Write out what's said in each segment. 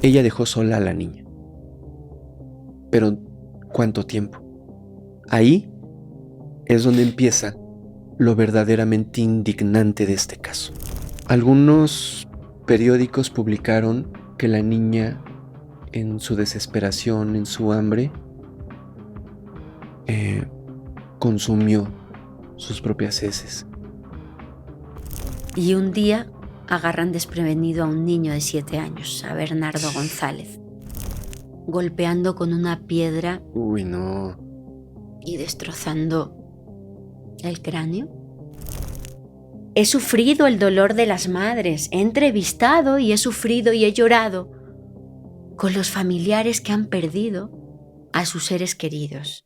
ella dejó sola a la niña. Pero, ¿cuánto tiempo? Ahí es donde empieza lo verdaderamente indignante de este caso. Algunos periódicos publicaron que la niña, en su desesperación, en su hambre, consumió sus propias heces. Y un día agarran desprevenido a un niño de 7 años, a Bernardo González, golpeando con una piedra. Uy, no. Y destrozando el cráneo. He sufrido el dolor de las madres, he entrevistado y he sufrido y he llorado con los familiares que han perdido a sus seres queridos.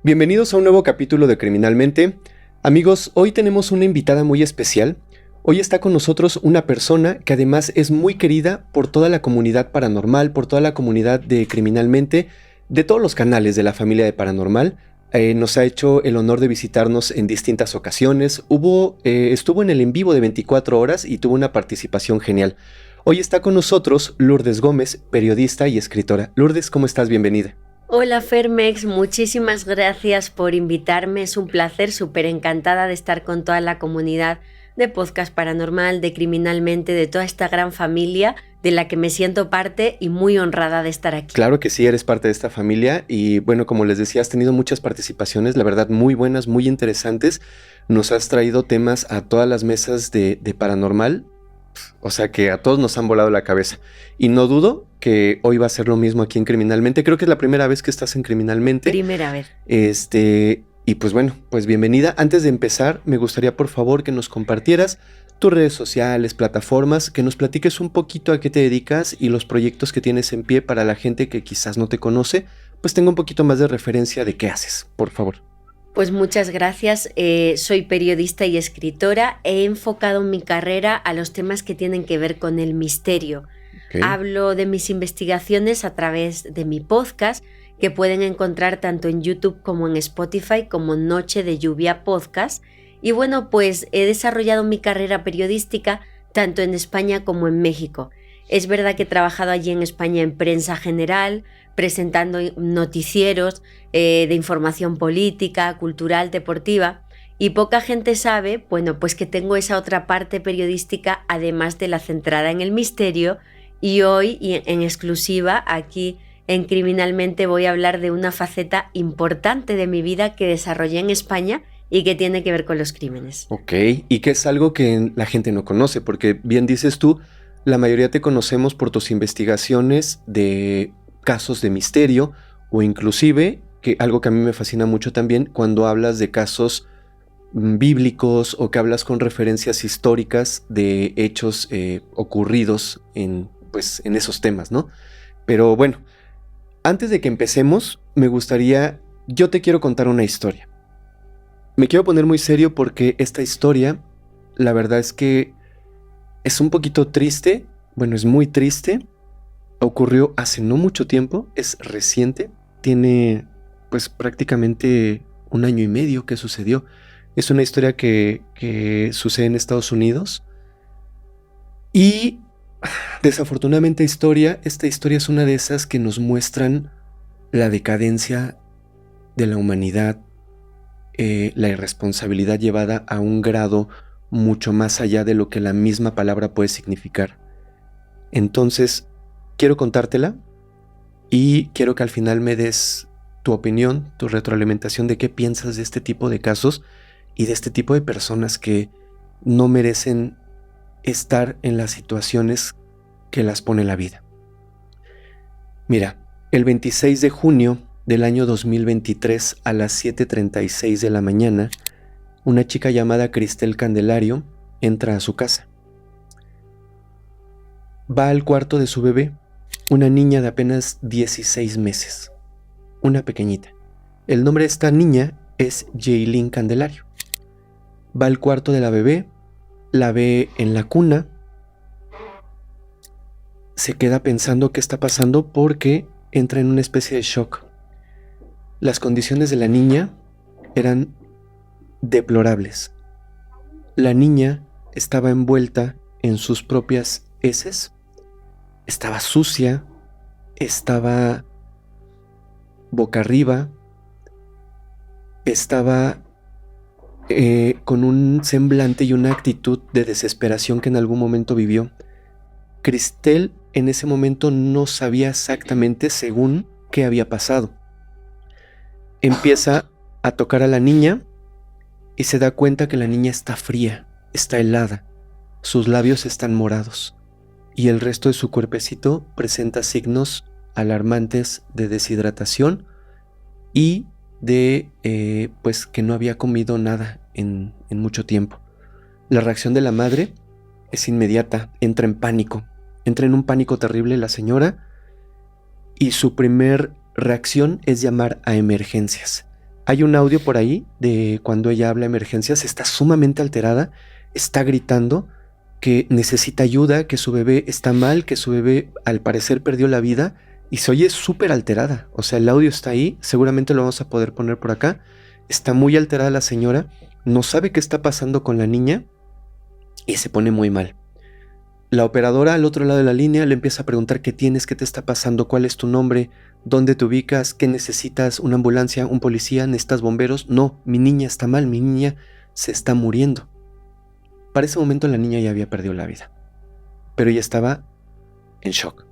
Bienvenidos a un nuevo capítulo de Criminalmente. Amigos, hoy tenemos una invitada muy especial. Hoy está con nosotros una persona que además es muy querida por toda la comunidad paranormal, por toda la comunidad de Criminalmente, de todos los canales de la familia de Paranormal. Nos ha hecho el honor de visitarnos en distintas ocasiones. Estuvo en el en vivo de 24 horas y tuvo una participación genial. Hoy está con nosotros Lourdes Gómez, periodista y escritora. Lourdes, ¿cómo estás? Bienvenida. Hola Fermex, muchísimas gracias por invitarme. Es un placer, súper encantada de estar con toda la comunidad de Podcast Paranormal, de Criminalmente, de toda esta gran familia de la que me siento parte y muy honrada de estar aquí. Claro que sí, eres parte de esta familia y bueno, como les decía, has tenido muchas participaciones, la verdad muy buenas, muy interesantes. Nos has traído temas a todas las mesas de Paranormal, o sea que a todos nos han volado la cabeza. Y no dudo que hoy va a ser lo mismo aquí en Criminalmente. Creo que es la primera vez que estás en Criminalmente. Primera vez. Y pues bueno, pues bienvenida. Antes de empezar, me gustaría por favor que nos compartieras tus redes sociales, plataformas, que nos platiques un poquito a qué te dedicas y los proyectos que tienes en pie para la gente que quizás no te conoce, pues tenga un poquito más de referencia de qué haces, por favor. Pues muchas gracias. Soy periodista y escritora. He enfocado mi carrera a los temas que tienen que ver con el misterio. Okay. Hablo de mis investigaciones a través de mi podcast, que pueden encontrar tanto en YouTube como en Spotify como Noche de Lluvia Podcast. Y bueno, pues he desarrollado mi carrera periodística tanto en España como en México. Es verdad que he trabajado allí en España en prensa general, presentando noticieros de información política, cultural, deportiva, y poca gente sabe, bueno, pues que tengo esa otra parte periodística además de la centrada en el misterio, y hoy en exclusiva aquí en Criminalmente voy a hablar de una faceta importante de mi vida que desarrollé en España y que tiene que ver con los crímenes. Ok, y que es algo que la gente no conoce, porque bien dices tú, la mayoría te conocemos por tus investigaciones de casos de misterio o inclusive, que algo que a mí me fascina mucho también, cuando hablas de casos bíblicos o que hablas con referencias históricas de hechos ocurridos en esos temas, ¿no? Pero bueno, antes de que empecemos, yo te quiero contar una historia. Me quiero poner muy serio porque esta historia, la verdad es que es un poquito triste, bueno, es muy triste. Ocurrió hace no mucho tiempo, es reciente, tiene pues prácticamente 1 año y medio que sucedió. Es una historia que sucede en Estados Unidos y desafortunadamente esta historia es una de esas que nos muestran la decadencia de la humanidad, la irresponsabilidad llevada a un grado mucho más allá de lo que la misma palabra puede significar. Entonces, quiero contártela y quiero que al final me des tu opinión, tu retroalimentación de qué piensas de este tipo de casos y de este tipo de personas que no merecen estar en las situaciones que las pone la vida. Mira, el 26 de junio del año 2023 a las 7:36 de la mañana, una chica llamada Cristel Candelario entra a su casa. Va al cuarto de su bebé, una niña de apenas 16 meses, una pequeñita. El nombre de esta niña es Jaylin Candelario. Va al cuarto de la bebé, la ve en la cuna, se queda pensando qué está pasando porque entra en una especie de shock. Las condiciones de la niña eran deplorables. La niña estaba envuelta en sus propias heces, estaba sucia, estaba boca arriba, estaba con un semblante y una actitud de desesperación que en algún momento vivió. Cristel en ese momento no sabía exactamente según qué había pasado. Empieza a tocar a la niña y se da cuenta que la niña está fría, está helada, sus labios están morados y el resto de su cuerpecito presenta signos alarmantes de deshidratación y de pues que no había comido nada en mucho tiempo. La reacción de la madre es inmediata, entra en un pánico terrible la señora y su primer reacción es llamar a emergencias. Hay un audio por ahí de cuando ella habla a emergencias, está sumamente alterada, está gritando que necesita ayuda, que su bebé está mal, que su bebé al parecer perdió la vida y se oye súper alterada. O sea, el audio está ahí, seguramente lo vamos a poder poner por acá. Está muy alterada la señora, no sabe qué está pasando con la niña y se pone muy mal. La operadora al otro lado de la línea le empieza a preguntar qué tienes, qué te está pasando, cuál es tu nombre, dónde te ubicas, qué necesitas, una ambulancia, un policía, necesitas bomberos. No, mi niña está mal, mi niña se está muriendo. Para ese momento la niña ya había perdido la vida, pero ella estaba en shock.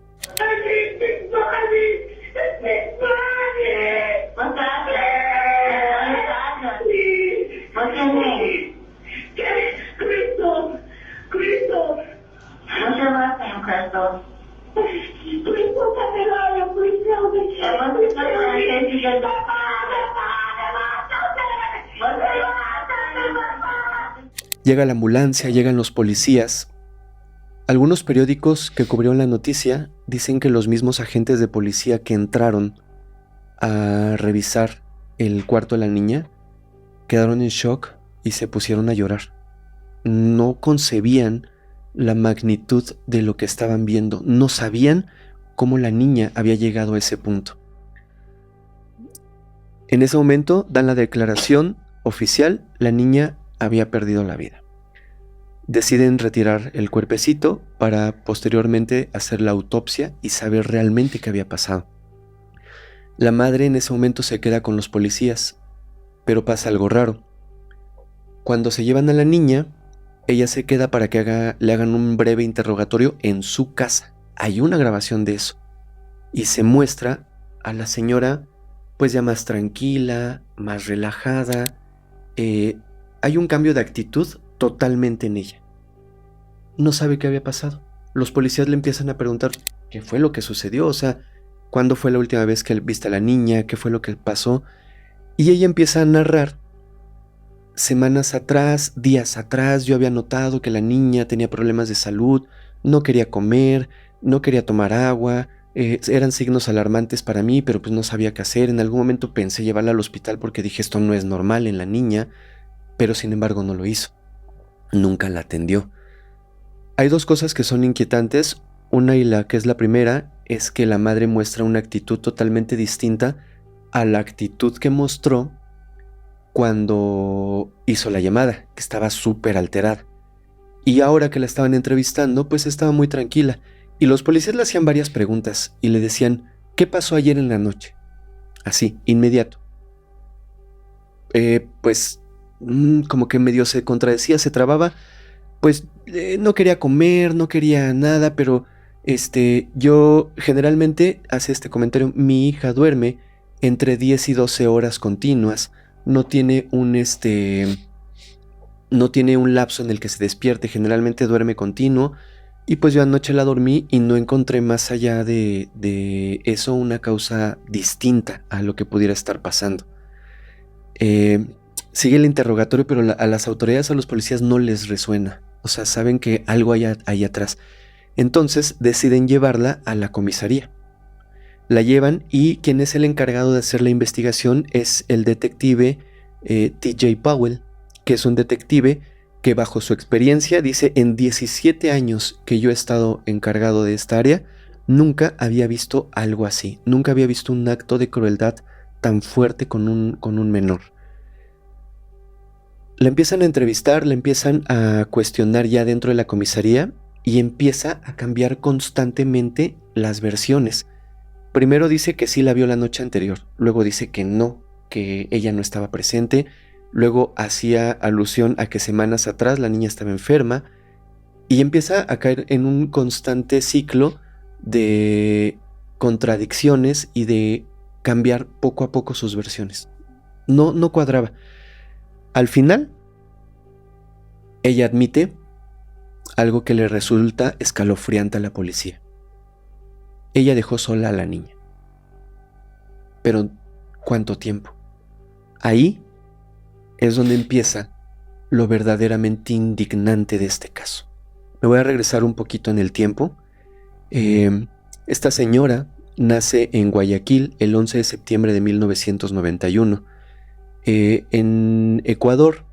Llega la ambulancia, llegan los policías. Algunos periódicos que cubrieron la noticia dicen que los mismos agentes de policía que entraron a revisar el cuarto de la niña quedaron en shock y se pusieron a llorar. No concebían la magnitud de lo que estaban viendo, no sabían cómo la niña había llegado a ese punto. En ese momento dan la declaración oficial, la niña había perdido la vida. Deciden retirar el cuerpecito para posteriormente hacer la autopsia y saber realmente qué había pasado. La madre en ese momento se queda con los policías, pero pasa algo raro. Cuando se llevan a la niña, ella se queda para que le hagan un breve interrogatorio en su casa. Hay una grabación de eso. Y se muestra a la señora pues ya más tranquila, más relajada. Hay un cambio de actitud totalmente en ella. No sabe qué había pasado. Los policías le empiezan a preguntar qué fue lo que sucedió, o sea, cuándo fue la última vez que viste a la niña, qué fue lo que pasó. Y ella empieza a narrar. Semanas atrás, días atrás, yo había notado que la niña tenía problemas de salud, no quería comer, no quería tomar agua, eran signos alarmantes para mí, pero pues no sabía qué hacer. En algún momento pensé llevarla al hospital porque dije esto no es normal en la niña, pero sin embargo no lo hizo. Nunca la atendió. Hay dos cosas que son inquietantes. Una, y la que es la primera, es que la madre muestra una actitud totalmente distinta a la actitud que mostró cuando hizo la llamada, que estaba súper alterada. Y ahora que la estaban entrevistando, pues estaba muy tranquila. Y los policías le hacían varias preguntas y le decían, ¿qué pasó ayer en la noche? Así, inmediato. Pues como que medio se contradecía, se trababa. Pues no quería comer, no quería nada, pero yo generalmente, hace este comentario, mi hija duerme entre 10 y 12 horas continuas. No tiene un lapso en el que se despierte, generalmente duerme continuo. Y pues yo anoche la dormí y no encontré más allá de eso una causa distinta a lo que pudiera estar pasando. Sigue el interrogatorio, pero a las autoridades, a los policías no les resuena. O sea, saben que algo hay ahí atrás. Entonces deciden llevarla a la comisaría. La llevan y quien es el encargado de hacer la investigación es el detective T.J. Powell, que es un detective que bajo su experiencia dice, en 17 años que yo he estado encargado de esta área, nunca había visto algo así. Nunca había visto un acto de crueldad tan fuerte con un menor. La empiezan a entrevistar, la empiezan a cuestionar ya dentro de la comisaría y empieza a cambiar constantemente las versiones. Primero dice que sí la vio la noche anterior, luego dice que no, que ella no estaba presente, luego hacía alusión a que semanas atrás la niña estaba enferma y empieza a caer en un constante ciclo de contradicciones y de cambiar poco a poco sus versiones. No cuadraba. Al final, ella admite algo que le resulta escalofriante a la policía. Ella dejó sola a la niña. Pero, ¿cuánto tiempo? Ahí es donde empieza lo verdaderamente indignante de este caso. Me voy a regresar un poquito en el tiempo. Esta señora nace en Guayaquil el 11 de septiembre de 1991. En Ecuador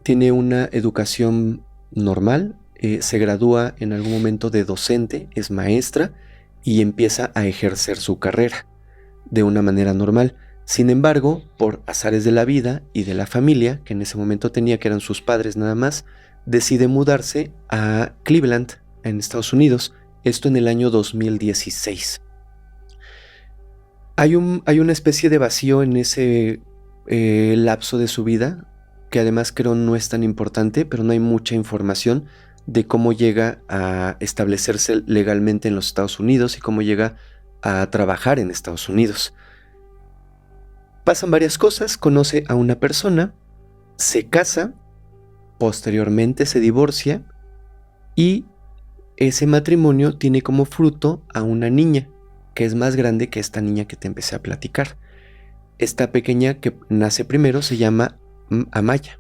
tiene una educación normal, se gradúa en algún momento de docente, es maestra y empieza a ejercer su carrera de una manera normal. Sin embargo, por azares de la vida y de la familia, que en ese momento tenía, que eran sus padres nada más, decide mudarse a Cleveland, en Estados Unidos, esto en el año 2016. Hay una especie de vacío en ese lapso de su vida, que además creo no es tan importante, pero no hay mucha información de cómo llega a establecerse legalmente en los Estados Unidos y cómo llega a trabajar en Estados Unidos. Pasan varias cosas, conoce a una persona, se casa, posteriormente se divorcia y ese matrimonio tiene como fruto a una niña, que es más grande que esta niña que te empecé a platicar. Esta pequeña que nace primero se llama Amaya.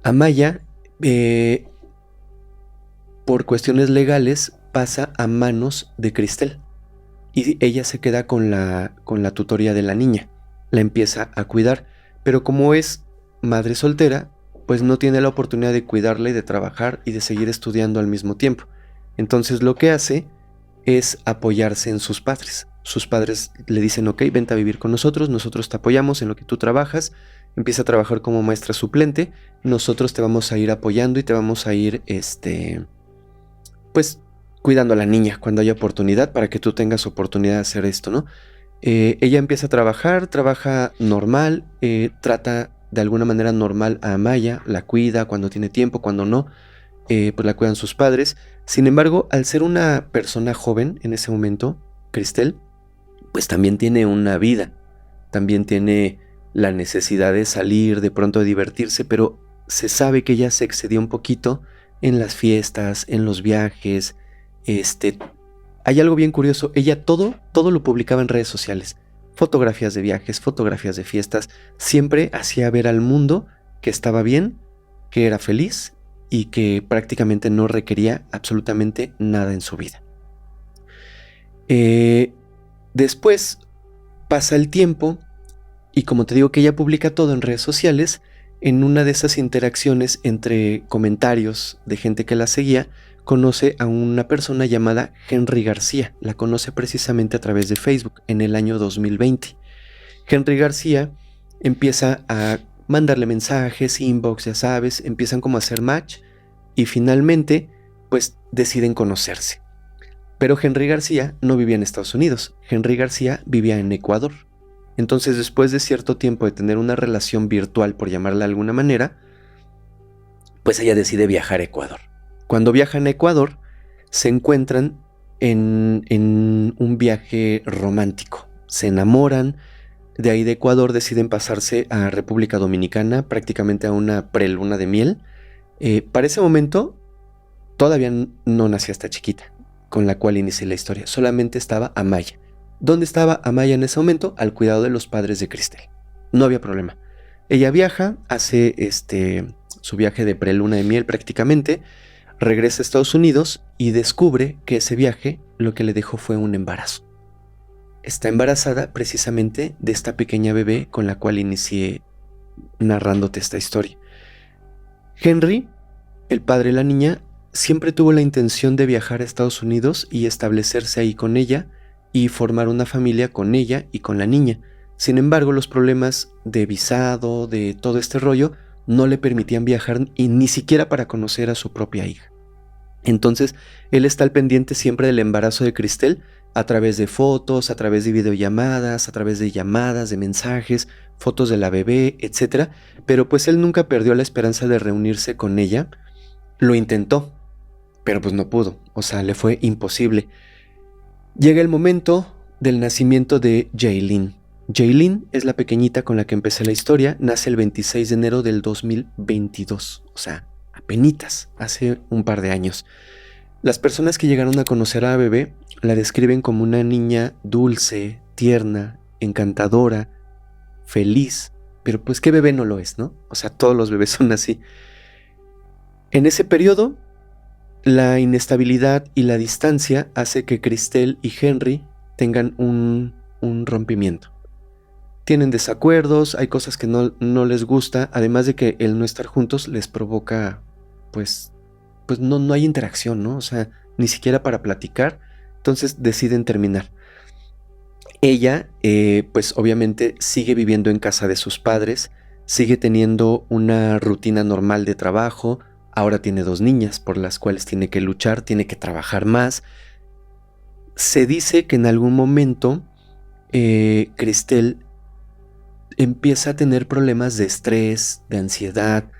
Amaya, por cuestiones legales, pasa a manos de Cristel y ella se queda con la tutoría de la niña. La empieza a cuidar, pero como es madre soltera, pues no tiene la oportunidad de cuidarla y de trabajar y de seguir estudiando al mismo tiempo. Entonces lo que hace es apoyarse en sus padres. Sus padres le dicen: ok, vente a vivir con nosotros te apoyamos en lo que tú trabajas, empieza a trabajar como maestra suplente, nosotros te vamos a ir apoyando y te vamos a ir, pues, cuidando a la niña cuando haya oportunidad, para que tú tengas oportunidad de hacer esto, ¿no? Ella empieza a trabaja normal, trata de alguna manera normal a Amaya, la cuida cuando tiene tiempo, cuando no, pues la cuidan sus padres. Sin embargo, al ser una persona joven en ese momento, Cristel, pues también tiene una vida, también tiene la necesidad de salir, de pronto de divertirse, pero se sabe que ella se excedió un poquito en las fiestas, en los viajes. Hay algo bien curioso, ella todo lo publicaba en redes sociales, fotografías de viajes, fotografías de fiestas, siempre hacía ver al mundo que estaba bien, que era feliz y que prácticamente no requería absolutamente nada en su vida. Después pasa el tiempo y, como te digo, que ella publica todo en redes sociales. En una de esas interacciones entre comentarios de gente que la seguía, conoce a una persona llamada Henry García. La conoce precisamente a través de Facebook en el año 2020. Henry García empieza a mandarle mensajes, inbox, ya sabes, empiezan como a hacer match y finalmente pues deciden conocerse. Pero Henry García no vivía en Estados Unidos, Henry García vivía en Ecuador. Entonces, después de cierto tiempo de tener una relación virtual, por llamarla de alguna manera, pues ella decide viajar a Ecuador. Cuando viajan a Ecuador, se encuentran en un viaje romántico. Se enamoran, de ahí de Ecuador deciden pasarse a República Dominicana, prácticamente a una preluna de miel. Para ese momento, todavía no nacía esta chiquita, con la cual inicié la historia. Solamente estaba Amaya. ¿Dónde estaba Amaya en ese momento? Al cuidado de los padres de Cristel. No había problema. Ella viaja, hace su viaje de preluna de miel prácticamente, regresa a Estados Unidos y descubre que ese viaje lo que le dejó fue un embarazo. Está embarazada precisamente de esta pequeña bebé con la cual inicié narrándote esta historia. Henry, el padre de la niña, siempre tuvo la intención de viajar a Estados Unidos y establecerse ahí con ella y formar una familia con ella y con la niña. Sin embargo, los problemas de visado, de todo este rollo, no le permitían viajar y ni siquiera para conocer a su propia hija. Entonces, él está al pendiente siempre del embarazo de Cristel a través de fotos, a través de videollamadas, a través de llamadas, de mensajes, fotos de la bebé, etc. Pero pues él nunca perdió la esperanza de reunirse con ella. Lo intentó, pero pues no pudo, o sea, le fue imposible. Llega el momento del nacimiento de Jaylin. Jaylin es la pequeñita con la que empecé la historia, nace el 26 de enero del 2022, o sea, apenitas, hace un par de años. Las personas que llegaron a conocer a la bebé la describen como una niña dulce, tierna, encantadora, feliz, pero pues qué bebé no lo es, ¿no? O sea, todos los bebés son así. En ese periodo, la inestabilidad y la distancia hace que Cristel y Henry tengan un rompimiento. Tienen desacuerdos, hay cosas que no les gusta, además de que el no estar juntos les provoca, pues no hay interacción, ¿no? O sea, ni siquiera para platicar, entonces deciden terminar. Ella, pues obviamente sigue viviendo en casa de sus padres, sigue teniendo una rutina normal de trabajo, ahora tiene 2 niñas por las cuales tiene que luchar, tiene que trabajar más. Se dice que en algún momento Cristel empieza a tener problemas de estrés, de ansiedad,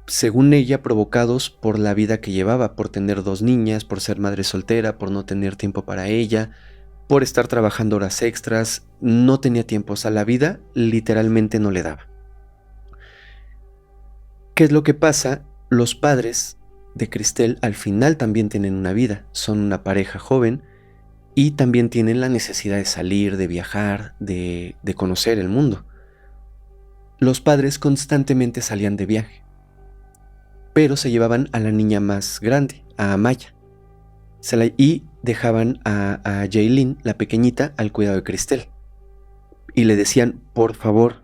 según ella provocados por la vida que llevaba, por tener 2 niñas, por ser madre soltera, por no tener tiempo para ella, por estar trabajando horas extras, no tenía tiempo, o sea, la vida literalmente no le daba. ¿Qué es lo que pasa? Los padres de Cristel al final también tienen una vida, son una pareja joven y también tienen la necesidad de salir, de viajar, de conocer el mundo. Los padres constantemente salían de viaje, pero se llevaban a la niña más grande, a Amaya, y dejaban a Jaylin, la pequeñita, al cuidado de Cristel. Y le decían, por favor,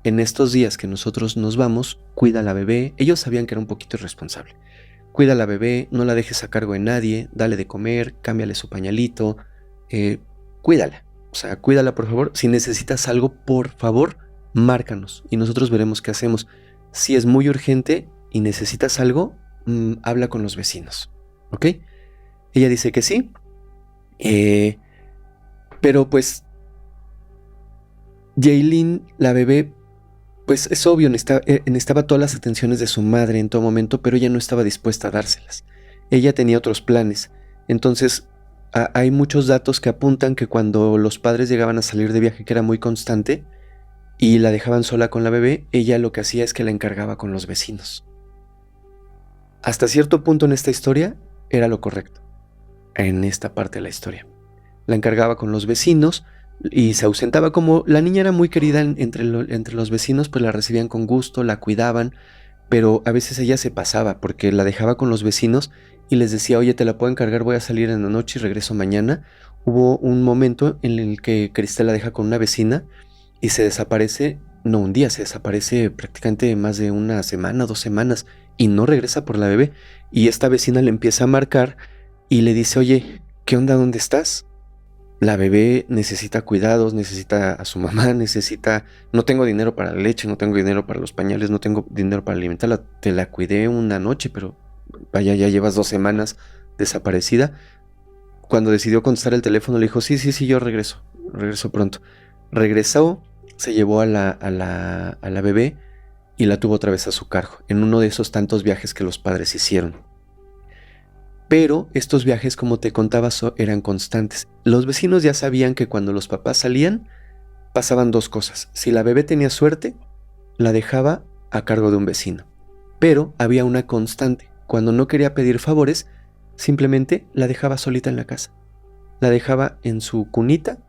en estos días que nosotros nos vamos, cuida a la bebé. Ellos sabían que era un poquito irresponsable. Cuida a la bebé, no la dejes a cargo de nadie, dale de comer, cámbiale su pañalito, cuídala. O sea, cuídala por favor. Si necesitas algo, por favor, márcanos y nosotros veremos qué hacemos. Si es muy urgente y necesitas algo, habla con los vecinos, ¿ok? Ella dice que sí, pero pues Jaylin, la bebé, pues es obvio, necesitaba todas las atenciones de su madre en todo momento, pero ella no estaba dispuesta a dárselas. Ella tenía otros planes. Entonces, hay muchos datos que apuntan que cuando los padres llegaban a salir de viaje, que era muy constante, y la dejaban sola con la bebé, ella lo que hacía es que la encargaba con los vecinos. Hasta cierto punto en esta historia era lo correcto, en esta parte de la historia. La encargaba con los vecinos y se ausentaba. Como la niña era muy querida entre los vecinos, pues la recibían con gusto, la cuidaban, pero a veces ella se pasaba porque la dejaba con los vecinos y les decía, oye, te la puedo encargar, voy a salir en la noche y regreso mañana. Hubo un momento en el que Cristel la deja con una vecina y se desaparece, no un día, se desaparece prácticamente más de una semana, 2 semanas y no regresa por la bebé. Y esta vecina le empieza a marcar y le dice, oye, ¿qué onda? ¿Dónde estás? La bebé necesita cuidados, necesita a su mamá, no tengo dinero para la leche, no tengo dinero para los pañales, no tengo dinero para alimentarla. Te la cuidé una noche, pero vaya, ya llevas 2 semanas desaparecida. Cuando decidió contestar el teléfono le dijo, sí, yo regreso pronto. Regresó, se llevó a la bebé y la tuvo otra vez a su cargo, en uno de esos tantos viajes que los padres hicieron. Pero estos viajes, como te contaba, eran constantes. Los vecinos ya sabían que cuando los papás salían, pasaban 2 cosas. Si la bebé tenía suerte, la dejaba a cargo de un vecino. Pero había una constante. Cuando no quería pedir favores, simplemente la dejaba solita en la casa. La dejaba en su cunita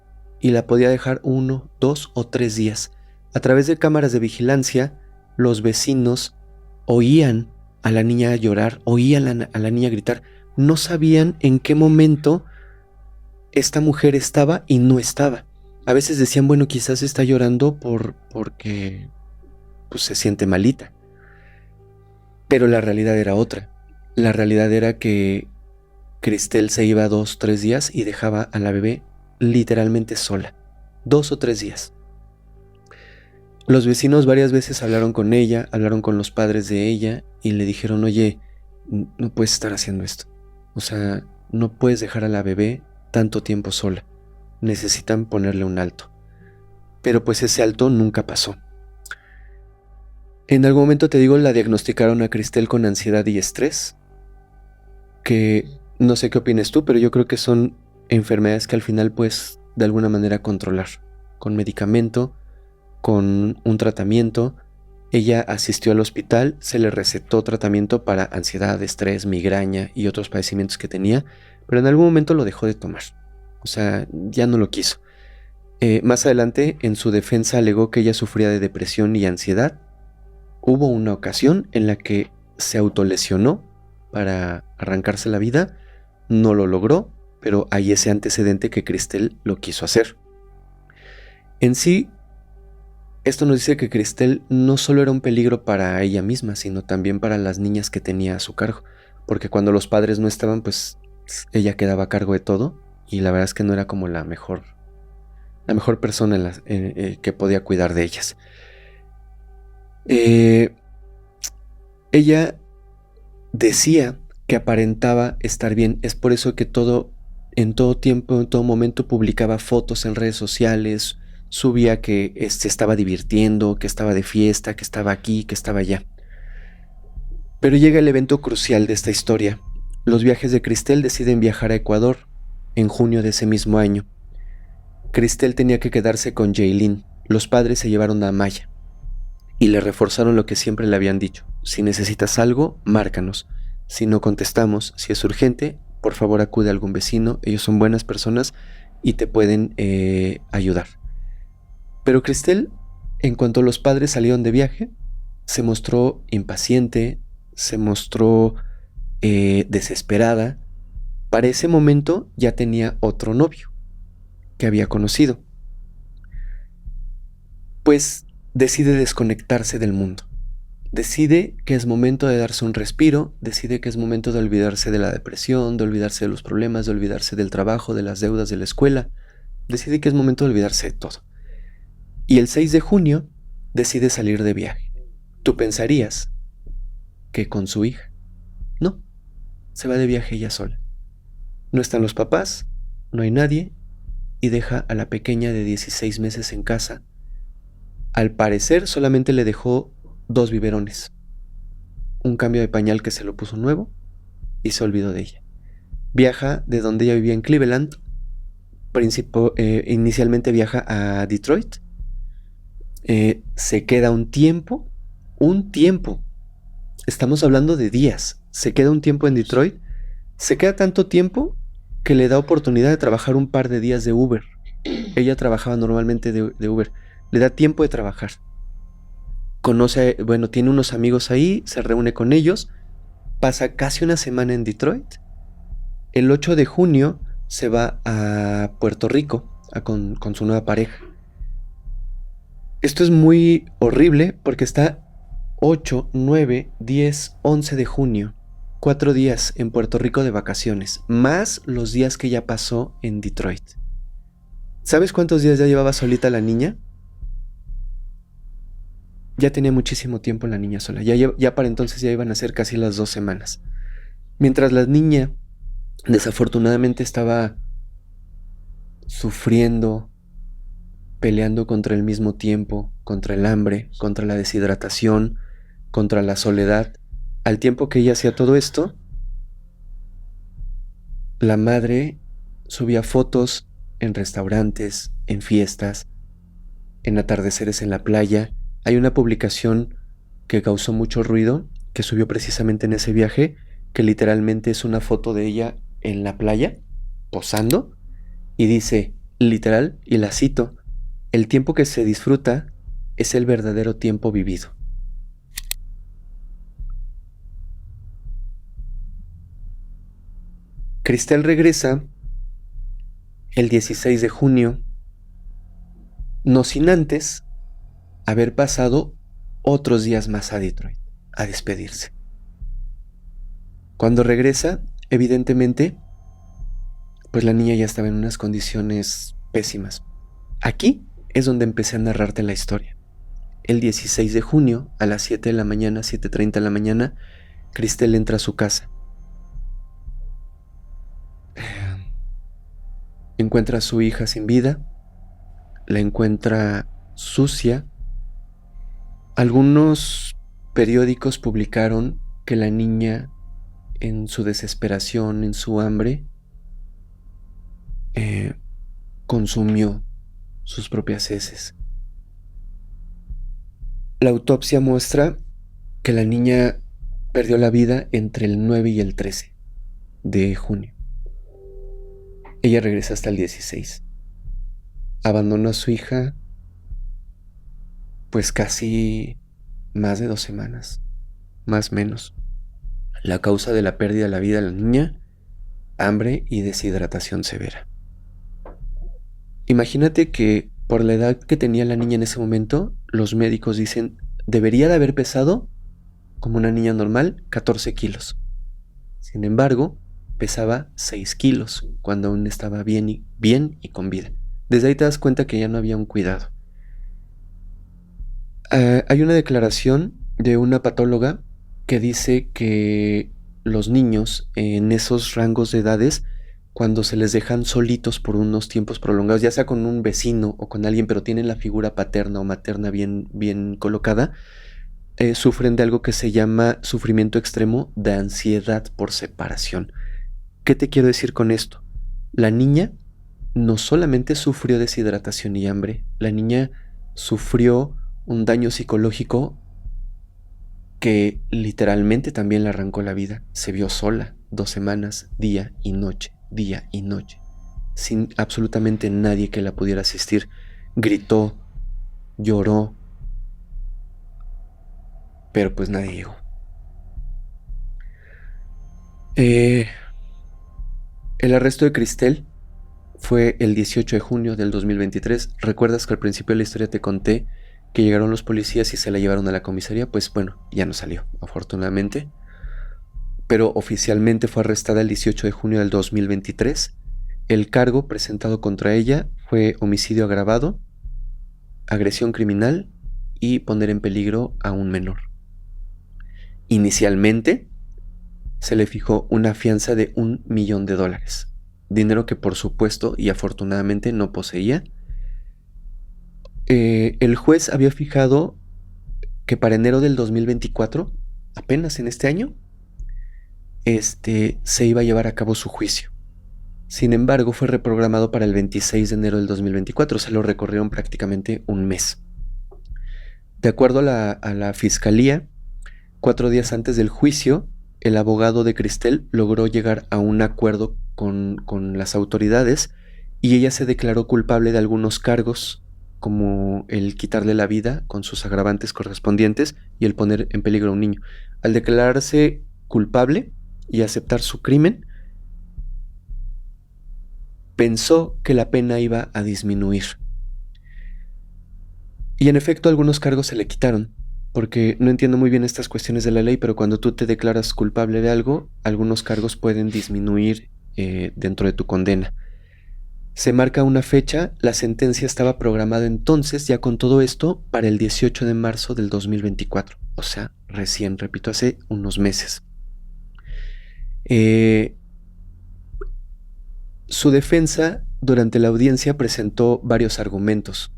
y la podía dejar 1, 2 o 3 días. A través de cámaras de vigilancia, los vecinos oían a la niña llorar, oían a la niña gritar. No sabían en qué momento esta mujer estaba y no estaba. A veces decían, bueno, quizás está llorando porque pues, se siente malita. Pero la realidad era otra. La realidad era que Cristel se iba 2, 3 días y dejaba a la bebé literalmente sola. 2 o 3 días. Los vecinos varias veces hablaron con ella, hablaron con los padres de ella y le dijeron, oye, no puedes estar haciendo esto. O sea, no puedes dejar a la bebé tanto tiempo sola. Necesitan ponerle un alto. Pero pues ese alto nunca pasó. En algún momento, te digo, la diagnosticaron a Cristel con ansiedad y estrés, que no sé qué opines tú, pero yo creo que son enfermedades que al final puedes de alguna manera controlar, con medicamento, con un tratamiento. Ella asistió al hospital, se le recetó tratamiento para ansiedad, estrés, migraña y otros padecimientos que tenía, pero en algún momento lo dejó de tomar. O sea, ya no lo quiso. Más adelante, en su defensa, alegó que ella sufría de depresión y ansiedad. Hubo una ocasión en la que se autolesionó para arrancarse la vida. No lo logró, pero hay ese antecedente que Cristel lo quiso hacer. En sí, esto nos dice que Cristel no solo era un peligro para ella misma, sino también para las niñas que tenía a su cargo. Porque cuando los padres no estaban, pues ella quedaba a cargo de todo. Y la verdad es que no era como la mejor persona que podía cuidar de ellas. Ella decía que aparentaba estar bien. Es por eso que en todo tiempo, en todo momento publicaba fotos en redes sociales, subía que se estaba divirtiendo, que estaba de fiesta, que estaba aquí, que estaba allá. Pero llega el evento crucial de esta historia. Los viajes de Cristel deciden viajar a Ecuador en junio de ese mismo año. Cristel tenía que quedarse con Jaylin. Los padres se llevaron a Maya y le reforzaron lo que siempre le habían dicho. Si necesitas algo, márcanos. Si no contestamos, si es urgente, por favor acude a algún vecino. Ellos son buenas personas y te pueden ayudar. Pero Cristel, en cuanto los padres salieron de viaje, se mostró impaciente, se mostró desesperada. Para ese momento ya tenía otro novio que había conocido. Pues decide desconectarse del mundo. Decide que es momento de darse un respiro, decide que es momento de olvidarse de la depresión, de olvidarse de los problemas, de olvidarse del trabajo, de las deudas de la escuela. Decide que es momento de olvidarse de todo. Y el 6 de junio decide salir de viaje. Tú pensarías que con su hija. No, se va de viaje ella sola. No están los papás, no hay nadie, y deja a la pequeña de 16 meses en casa. Al parecer solamente le dejó 2 biberones, un cambio de pañal que se lo puso nuevo y se olvidó de ella. Viaja de donde ella vivía en Cleveland, inicialmente viaja a Detroit, se queda un tiempo, estamos hablando de días, se queda un tiempo en Detroit, se queda tanto tiempo que le da oportunidad de trabajar un par de días de Uber. Ella trabajaba normalmente de Uber. Le da tiempo de trabajar. Tiene unos amigos ahí, se reúne con ellos, pasa casi una semana en Detroit. El 8 de junio se va a Puerto Rico con su nueva pareja. Esto es muy horrible porque está 8, 9, 10, 11 de junio. 4 días en Puerto Rico de vacaciones, más los días que ya pasó en Detroit. ¿Sabes cuántos días ya llevaba solita la niña? Ya tenía muchísimo tiempo la niña sola. Ya para entonces ya iban a ser casi las 2 semanas. Mientras la niña desafortunadamente estaba sufriendo, peleando contra el mismo tiempo, contra el hambre, contra la deshidratación, contra la soledad. Al tiempo que ella hacía todo esto, la madre subía fotos en restaurantes, en fiestas, en atardeceres en la playa. Hay una publicación que causó mucho ruido, que subió precisamente en ese viaje, que literalmente es una foto de ella en la playa, posando, y dice, literal, y la cito, el tiempo que se disfruta es el verdadero tiempo vivido. Cristel regresa el 16 de junio, no sin antes haber pasado otros días más a Detroit, a despedirse. Cuando regresa, evidentemente, pues la niña ya estaba en unas condiciones pésimas. Aquí es donde empecé a narrarte la historia. el 16 de junio a las 7 de la mañana, 7:30 de la mañana, Cristel entra a su casa. Encuentra a su hija sin vida, la encuentra sucia. Algunos periódicos publicaron que la niña, en su desesperación, en su hambre, consumió sus propias heces. La autopsia muestra que la niña perdió la vida entre el 9 y el 13 de junio. Ella regresa hasta el 16. Abandonó a su hija pues casi más de 2 semanas, más o menos. La causa de la pérdida de la vida de la niña: hambre y deshidratación severa. Imagínate que por la edad que tenía la niña en ese momento, los médicos dicen debería de haber pesado, como una niña normal, 14 kilos. Sin embargo, pesaba 6 kilos cuando aún estaba bien y con vida. Desde ahí te das cuenta que ya no había un cuidado. Hay una declaración de una patóloga que dice que los niños en esos rangos de edades, cuando se les dejan solitos por unos tiempos prolongados, ya sea con un vecino o con alguien, pero tienen la figura paterna o materna bien colocada, sufren de algo que se llama sufrimiento extremo de ansiedad por separación. ¿Qué te quiero decir con esto? La niña no solamente sufrió deshidratación y hambre, la niña sufrió un daño psicológico que literalmente también le arrancó la vida. Se vio sola 2 semanas, día y noche, sin absolutamente nadie que la pudiera asistir. Gritó, lloró, pero pues nadie llegó. El arresto de Cristel fue el 18 de junio del 2023. ¿Recuerdas que al principio de la historia te conté que llegaron los policías y se la llevaron a la comisaría? Pues bueno, ya no salió, afortunadamente. Pero oficialmente fue arrestada el 18 de junio del 2023. El cargo presentado contra ella fue homicidio agravado, agresión criminal y poner en peligro a un menor. Inicialmente se le fijó una fianza de $1 millón, dinero que por supuesto y afortunadamente no poseía. El juez había fijado que para enero del 2024, apenas en este año, se iba a llevar a cabo su juicio. Sin embargo, fue reprogramado para el 26 de enero del 2024, se lo recorrieron prácticamente un mes. De acuerdo a la fiscalía, 4 días antes del juicio, el abogado de Cristel logró llegar a un acuerdo con las autoridades y ella se declaró culpable de algunos cargos, como el quitarle la vida con sus agravantes correspondientes y el poner en peligro a un niño. Al declararse culpable y aceptar su crimen, pensó que la pena iba a disminuir. Y en efecto, algunos cargos se le quitaron, porque no entiendo muy bien estas cuestiones de la ley, pero cuando tú te declaras culpable de algo, algunos cargos pueden disminuir dentro de tu condena. Se marca una fecha, la sentencia estaba programada entonces, ya con todo esto, para el 18 de marzo del 2024. O sea, recién, repito, hace unos meses. Su defensa durante la audiencia presentó varios argumentos.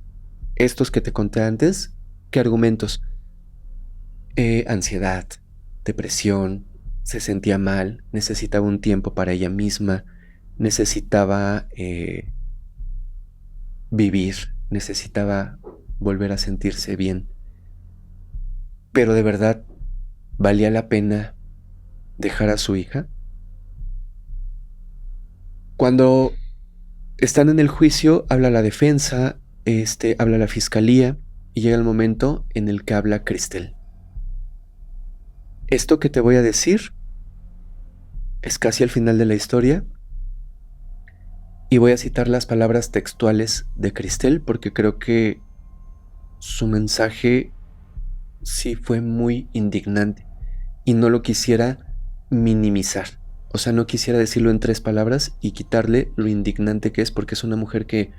Estos que te conté antes, ¿qué argumentos? Ansiedad, depresión, se sentía mal, necesitaba un tiempo para ella misma, necesitaba vivir, necesitaba volver a sentirse bien. Pero de verdad, ¿valía la pena dejar a su hija? Cuando están en el juicio, habla la defensa, habla la fiscalía y llega el momento en el que habla Cristel. Esto que te voy a decir es casi al final de la historia y voy a citar las palabras textuales de Cristel porque creo que su mensaje sí fue muy indignante y no lo quisiera minimizar. O sea, no quisiera decirlo en 3 palabras y quitarle lo indignante que es, porque es una mujer que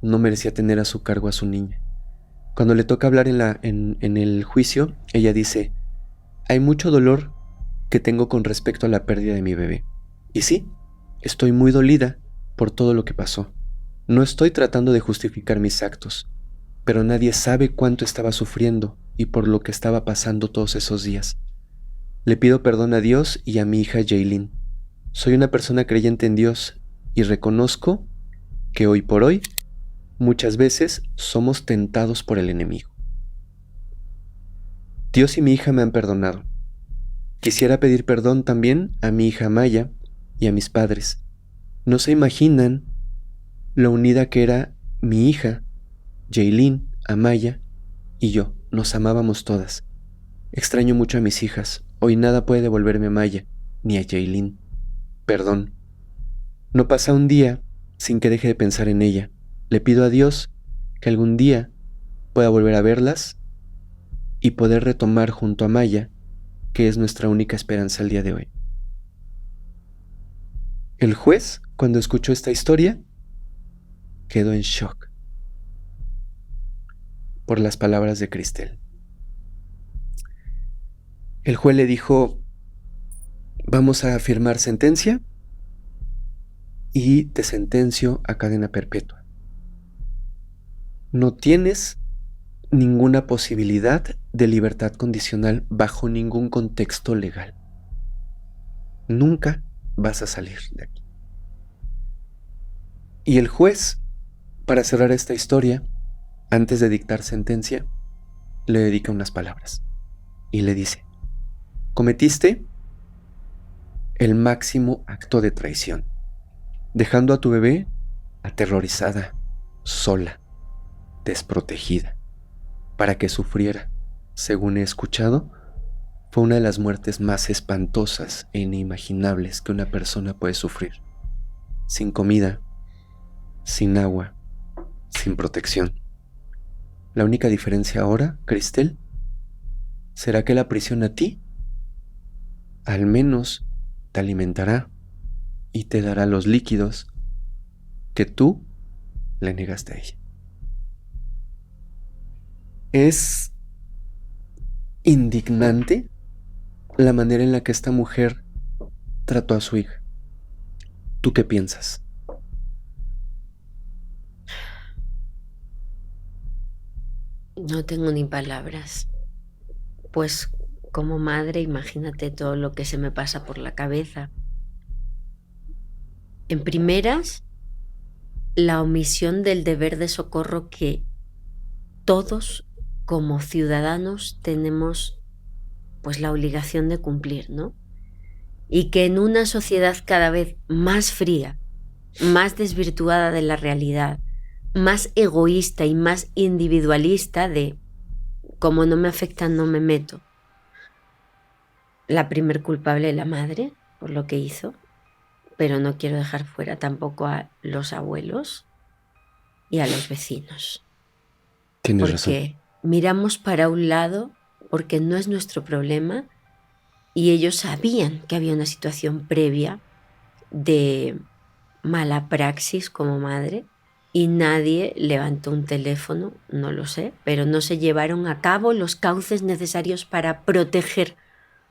no merecía tener a su cargo a su niña. Cuando le toca hablar en el juicio, ella dice: hay mucho dolor que tengo con respecto a la pérdida de mi bebé. Y sí, estoy muy dolida por todo lo que pasó. No estoy tratando de justificar mis actos, pero nadie sabe cuánto estaba sufriendo y por lo que estaba pasando todos esos días. Le pido perdón a Dios y a mi hija Jaylin. Soy una persona creyente en Dios y reconozco que hoy por hoy muchas veces somos tentados por el enemigo. Dios y mi hija me han perdonado. Quisiera pedir perdón también a mi hija Maya y a mis padres. No se imaginan lo unida que era mi hija, Jaylin, Amaya y yo. Nos amábamos todas. Extraño mucho a mis hijas. Hoy nada puede devolverme a Maya ni a Jaylin. Perdón. No pasa un día sin que deje de pensar en ella. Le pido a Dios que algún día pueda volver a verlas y poder retomar junto a Maya, que es nuestra única esperanza el día de hoy. El juez, cuando escuchó esta historia, quedó en shock por las palabras de Cristel. El juez le dijo: vamos a firmar sentencia y te sentencio a cadena perpetua. No tienes ninguna posibilidad de libertad condicional bajo ningún contexto legal. Nunca vas a salir de aquí. Y el juez, para cerrar esta historia, antes de dictar sentencia, le dedica unas palabras y le dice: cometiste el máximo acto de traición, dejando a tu bebé aterrorizada, sola, desprotegida, para que sufriera. Según he escuchado, fue una de las muertes más espantosas e inimaginables que una persona puede sufrir. Sin comida, sin agua, sin protección. La única diferencia ahora, Cristel, será que la prisión a ti al menos te alimentará y te dará los líquidos que tú le negaste a ella. Es indignante la manera en la que esta mujer trató a su hija. ¿Tú qué piensas? No tengo ni palabras. Pues como madre, imagínate todo lo que se me pasa por la cabeza. En primeras, la omisión del deber de socorro que todos como ciudadanos tenemos pues la obligación de cumplir, ¿no? Y que en una sociedad cada vez más fría, más desvirtuada de la realidad, más egoísta y más individualista de como no me afecta, no me meto. La primer culpable, la madre, por lo que hizo, pero no quiero dejar fuera tampoco a los abuelos y a los vecinos. Tienes porque razón. miramos para un lado porque no es nuestro problema y ellos sabían que había una situación previa de mala praxis como madre y nadie levantó un teléfono, no lo sé, pero no se llevaron a cabo los cauces necesarios para proteger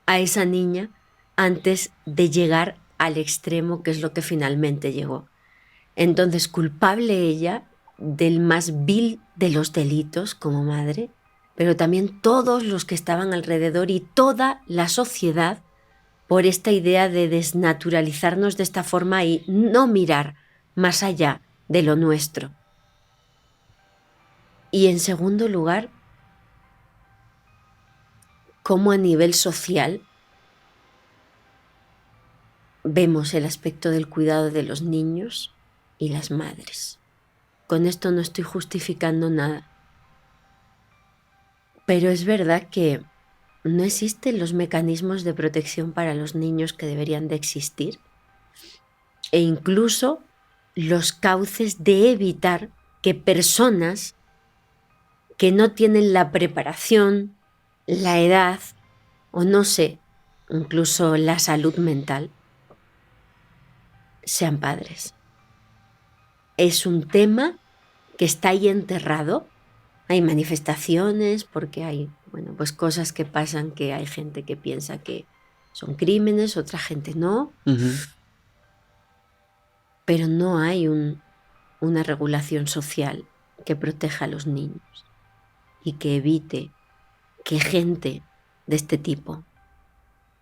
a esa niña antes de llegar al extremo que es lo que finalmente llegó. Entonces, culpable ella del más vil de los delitos como madre, pero también todos los que estaban alrededor y toda la sociedad por esta idea de desnaturalizarnos de esta forma y no mirar más allá de lo nuestro. Y en segundo lugar, cómo a nivel social vemos el aspecto del cuidado de los niños y las madres. Con esto no estoy justificando nada. Pero es verdad que no existen los mecanismos de protección para los niños que deberían de existir. E incluso los cauces de evitar que personas que no tienen la preparación, la edad o no sé, incluso la salud mental, sean padres. Es un tema que está ahí enterrado Hay manifestaciones porque hay, bueno, pues cosas que pasan, que hay gente que piensa que son crímenes, otra gente no, pero no hay una regulación social que proteja a los niños y que evite que gente de este tipo,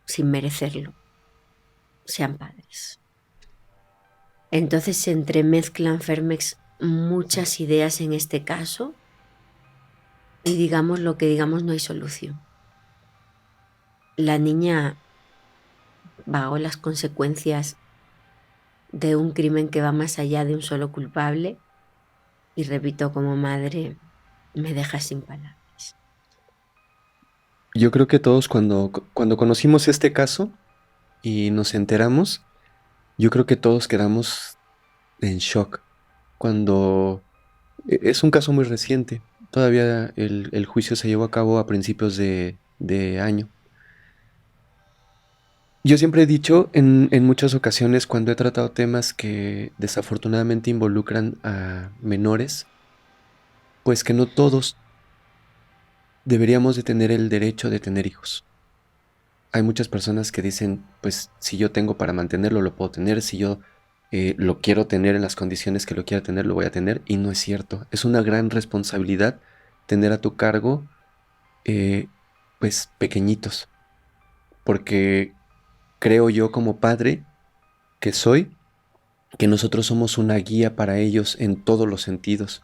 sin merecerlo, sean padres. Entonces se entremezclan, Fermex, muchas ideas en este caso y digamos lo que digamos, no hay solución. La niña pagó las consecuencias de un crimen que va más allá de un solo culpable y repito, como madre, me deja sin palabras. Yo creo que todos cuando conocimos este caso y nos enteramos, yo creo que todos quedamos en shock. Cuando es un caso muy reciente, todavía el juicio se llevó a cabo a principios de año. Yo siempre he dicho en muchas ocasiones cuando he tratado temas que desafortunadamente involucran a menores, pues que no todos deberíamos de tener el derecho de tener hijos. Hay muchas personas que dicen, pues si yo tengo para mantenerlo, lo puedo tener, si yo lo quiero tener en las condiciones que lo quiera tener, lo voy a tener, y no es cierto. Es una gran responsabilidad tener a tu cargo, pues pequeñitos, porque creo yo como padre que soy, que nosotros somos una guía para ellos en todos los sentidos.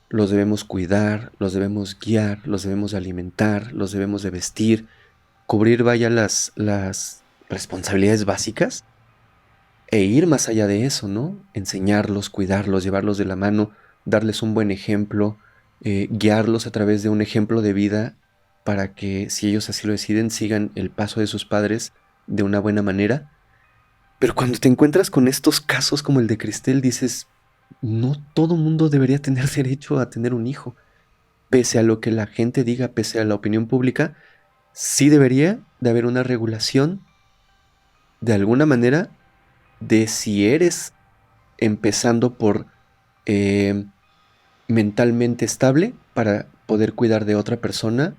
Los debemos cuidar, los debemos guiar, los debemos alimentar, los debemos de vestir, cubrir vaya las responsabilidades básicas e ir más allá de eso, ¿no? Enseñarlos, cuidarlos, llevarlos de la mano, darles un buen ejemplo, guiarlos a través de un ejemplo de vida para que, si ellos así lo deciden, sigan el paso de sus padres de una buena manera. Pero cuando te encuentras con estos casos como el de Cristel, dices, no todo mundo debería tener derecho a tener un hijo. Pese a lo que la gente diga, pese a la opinión pública, sí debería de haber una regulación de alguna manera de si eres, empezando por mentalmente estable para poder cuidar de otra persona,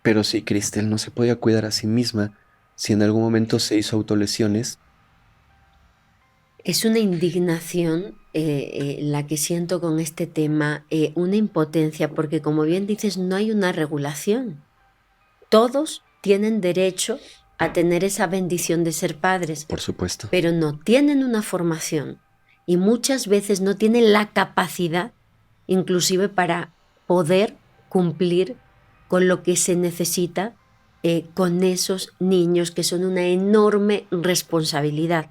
pero si Cristel no se podía cuidar a sí misma, si en algún momento se hizo autolesiones. Es una indignación la que siento con este tema, una impotencia, porque como bien dices, no hay una regulación. Todos tienen derecho a tener esa bendición de ser padres. Por supuesto. Pero no tienen una formación y muchas veces no tienen la capacidad, inclusive para poder cumplir con lo que se necesita con esos niños, que son una enorme responsabilidad.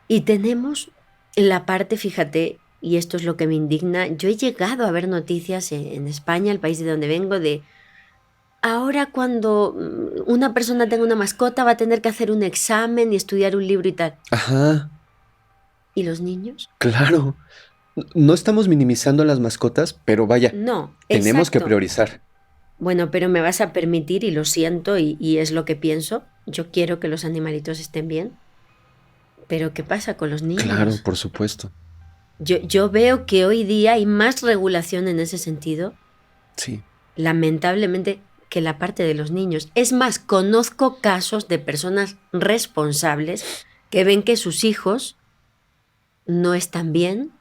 Y tenemos la parte, fíjate, y esto es lo que me indigna, yo he llegado a ver noticias en España, el país de donde vengo, de ahora cuando una persona tenga una mascota va a tener que hacer un examen y estudiar un libro y tal. Ajá. ¿Y los niños? Claro. No estamos minimizando a las mascotas, pero vaya, No, tenemos que exacto. priorizar. Bueno, pero me vas a permitir, y lo siento, y es lo que pienso, yo quiero que los animalitos estén bien, pero ¿qué pasa con los niños? Claro, por supuesto. Yo veo que hoy día hay más regulación en ese sentido, sí, lamentablemente, que la parte de los niños. Es más, conozco casos de personas responsables que ven que sus hijos no están bien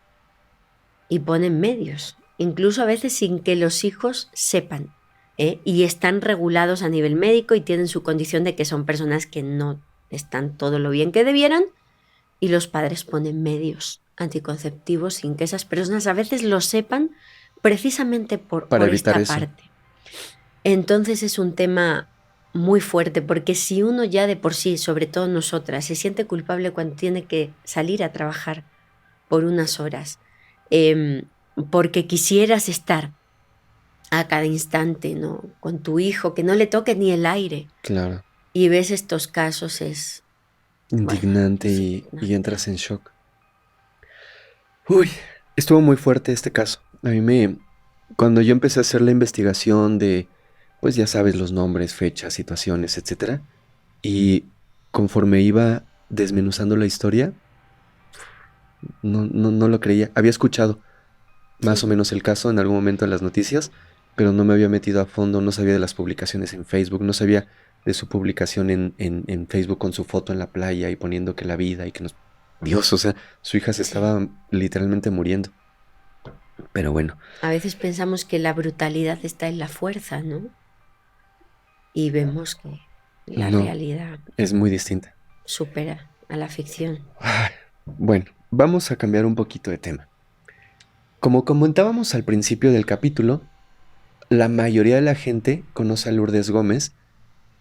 y ponen medios, incluso a veces sin que los hijos sepan, y están regulados a nivel médico y tienen su condición de que son personas que no están todo lo bien que debieran, y los padres ponen medios anticonceptivos sin que esas personas a veces lo sepan, precisamente por evitar esta eso. parte. Entonces es un tema muy fuerte, porque si uno ya de por sí, sobre todo nosotras, se siente culpable cuando tiene que salir a trabajar por unas horas, porque quisieras estar a cada instante, ¿no?, con tu hijo, que no le toque ni el aire. Claro. Y ves estos casos, es indignante, bueno, y entras en shock. Uy, estuvo muy fuerte este caso. A mí cuando yo empecé a hacer la investigación de, pues ya sabes, los nombres, fechas, situaciones, etcétera, y conforme iba desmenuzando la historia, no lo creía. Había escuchado más o menos el caso en algún momento en las noticias, pero no me había metido a fondo, no sabía de las publicaciones en Facebook, no sabía de su publicación en Facebook con su foto en la playa y poniendo que la vida y que nos... Dios, o sea, su hija se estaba literalmente muriendo. Pero bueno. A veces pensamos que la brutalidad está en la fuerza, ¿no? Y vemos que la realidad es muy distinta. Supera a la ficción. Bueno, vamos a cambiar un poquito de tema. Como comentábamos al principio del capítulo, la mayoría de la gente conoce a Lourdes Gómez,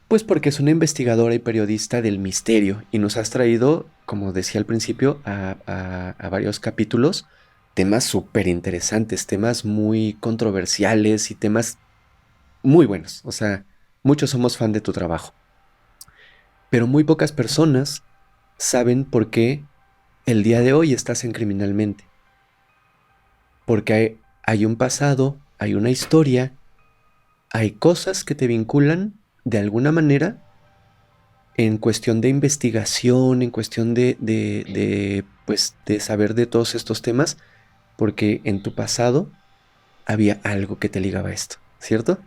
pues porque es una investigadora y periodista del misterio y nos has traído, como decía al principio, a varios capítulos, temas súper interesantes, temas muy controversiales y temas muy buenos. O sea, muchos somos fan de tu trabajo. Pero muy pocas personas saben por qué el día de hoy estás en Criminalmente. Porque hay un pasado, hay una historia, hay cosas que te vinculan de alguna manera en cuestión de investigación, en cuestión de saber de todos estos temas, porque en tu pasado había algo que te ligaba a esto, ¿cierto?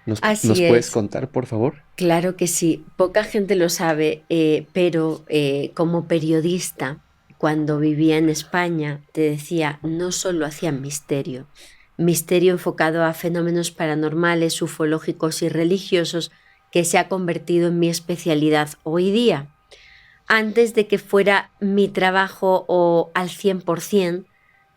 ¿Nos puedes contar, por favor? Claro que sí. Poca gente lo sabe, pero como periodista, cuando vivía en España, te decía, no solo hacía misterio enfocado a fenómenos paranormales, ufológicos y religiosos, que se ha convertido en mi especialidad hoy día. Antes de que fuera mi trabajo o al 100%,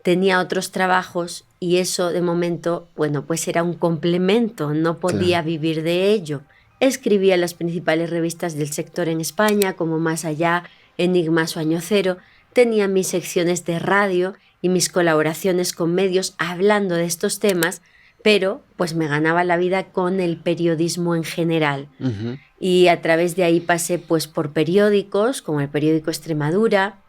tenía otros trabajos y eso de momento, bueno, pues era un complemento, no podía vivir de ello. Escribía en las principales revistas del sector en España, como Más Allá, Enigmas o Año Cero. Tenía mis secciones de radio y mis colaboraciones con medios hablando de estos temas, pero pues me ganaba la vida con el periodismo en general. Uh-huh. Y a través de ahí pasé pues por periódicos, como el periódico Extremadura,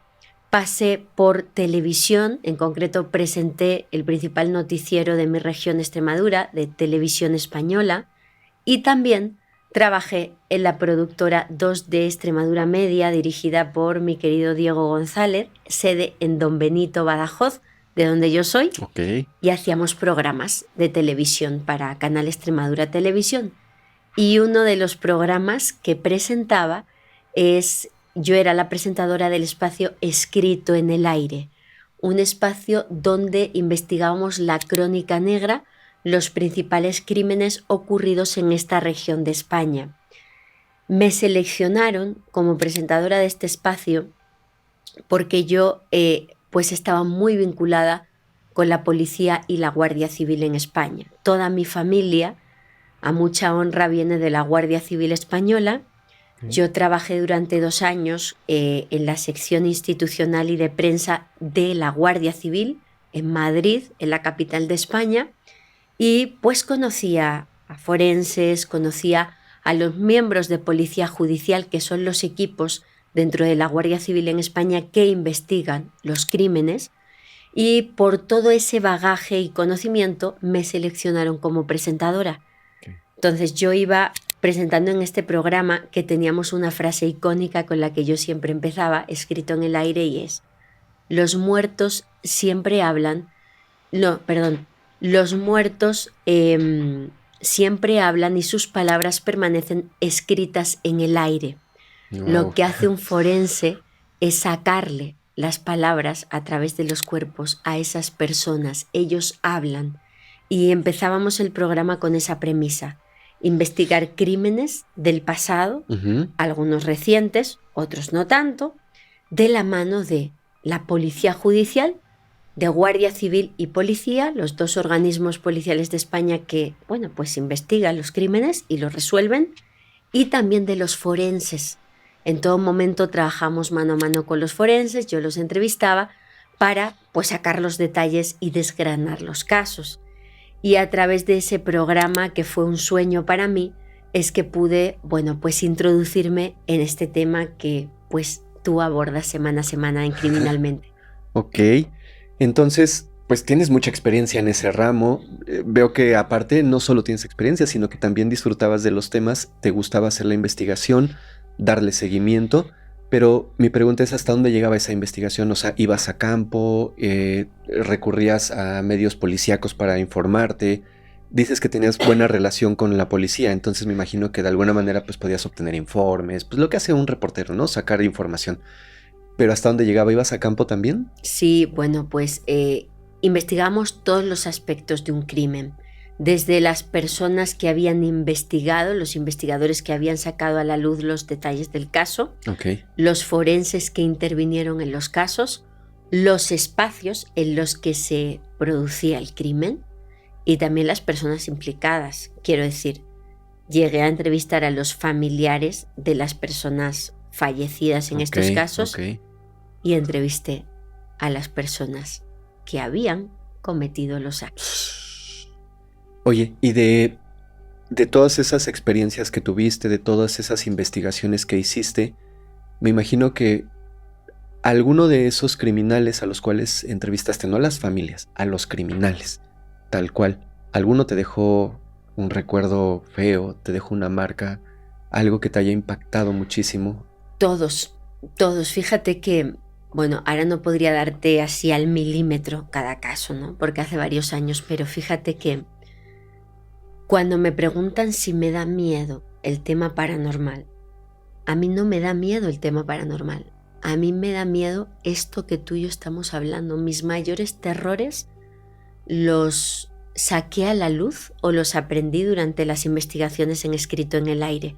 pasé por televisión, en concreto presenté el principal noticiero de mi región Extremadura, de Televisión Española, y también trabajé en la productora 2D Extremadura Media, dirigida por mi querido Diego González, sede en Don Benito, Badajoz, de donde yo soy, y hacíamos programas de televisión para Canal Extremadura Televisión. Y uno de los programas que presentaba yo era la presentadora del espacio Escrito en el Aire, un espacio donde investigábamos la crónica negra, los principales crímenes ocurridos en esta región de España. Me seleccionaron como presentadora de este espacio porque yo pues estaba muy vinculada con la policía y la Guardia Civil en España. Toda mi familia, a mucha honra, viene de la Guardia Civil Española. Yo trabajé durante 2 años en la sección institucional y de prensa de la Guardia Civil en Madrid, en la capital de España, y pues conocía a forenses, conocía a los miembros de Policía Judicial, que son los equipos dentro de la Guardia Civil en España que investigan los crímenes, y por todo ese bagaje y conocimiento me seleccionaron como presentadora. Entonces yo iba presentando en este programa, que teníamos una frase icónica con la que yo siempre empezaba, Escrito en el Aire, y es: los muertos siempre hablan, los muertos siempre hablan y sus palabras permanecen escritas en el aire. Wow. Lo que hace un forense es sacarle las palabras a través de los cuerpos a esas personas. Ellos hablan. Y empezábamos el programa con esa premisa: investigar crímenes del pasado, algunos recientes, otros no tanto, de la mano de la Policía Judicial, de Guardia Civil y Policía, los 2 organismos policiales de España que, bueno, pues investigan los crímenes y los resuelven, y también de los forenses. En todo momento trabajamos mano a mano con los forenses, yo los entrevistaba para pues sacar los detalles y desgranar los casos. Y a través de ese programa, que fue un sueño para mí, es que pude, bueno, pues introducirme en este tema que pues tú abordas semana a semana en Criminalmente. Ok, entonces pues tienes mucha experiencia en ese ramo. Veo que aparte no solo tienes experiencia, sino que también disfrutabas de los temas, te gustaba hacer la investigación, darle seguimiento. Pero mi pregunta es, ¿hasta dónde llegaba esa investigación? O sea, ¿ibas a campo? ¿Recurrías a medios policíacos para informarte? dices que tenías buena relación con la policía, entonces me imagino que de alguna manera pues podías obtener informes, pues lo que hace un reportero, ¿no? Sacar información. ¿Pero hasta dónde llegaba? ¿Ibas a campo también? Sí, bueno, pues investigamos todos los aspectos de un crimen, desde las personas que habían investigado, los investigadores que habían sacado a la luz los detalles del caso, Ok. los forenses que intervinieron en los casos, los espacios en los que se producía el crimen y también las personas implicadas. Quiero decir, llegué a entrevistar a los familiares de las personas fallecidas en estos casos y entrevisté a las personas que habían cometido los actos. Oye, y de todas esas experiencias que tuviste, de todas esas investigaciones que hiciste, me imagino que alguno de esos criminales a los cuales entrevistaste, no a las familias, a los criminales, tal cual, alguno te dejó un recuerdo feo, te dejó una marca, algo que te haya impactado muchísimo. Todos. Fíjate que, bueno, ahora no podría darte así al milímetro cada caso, ¿no? Porque hace varios años, pero fíjate que cuando me preguntan si me da miedo el tema paranormal, a mí no me da miedo el tema paranormal. A mí me da miedo esto que tú y yo estamos hablando. Mis mayores terrores los saqué a la luz o los aprendí durante las investigaciones en Escrito en el Aire.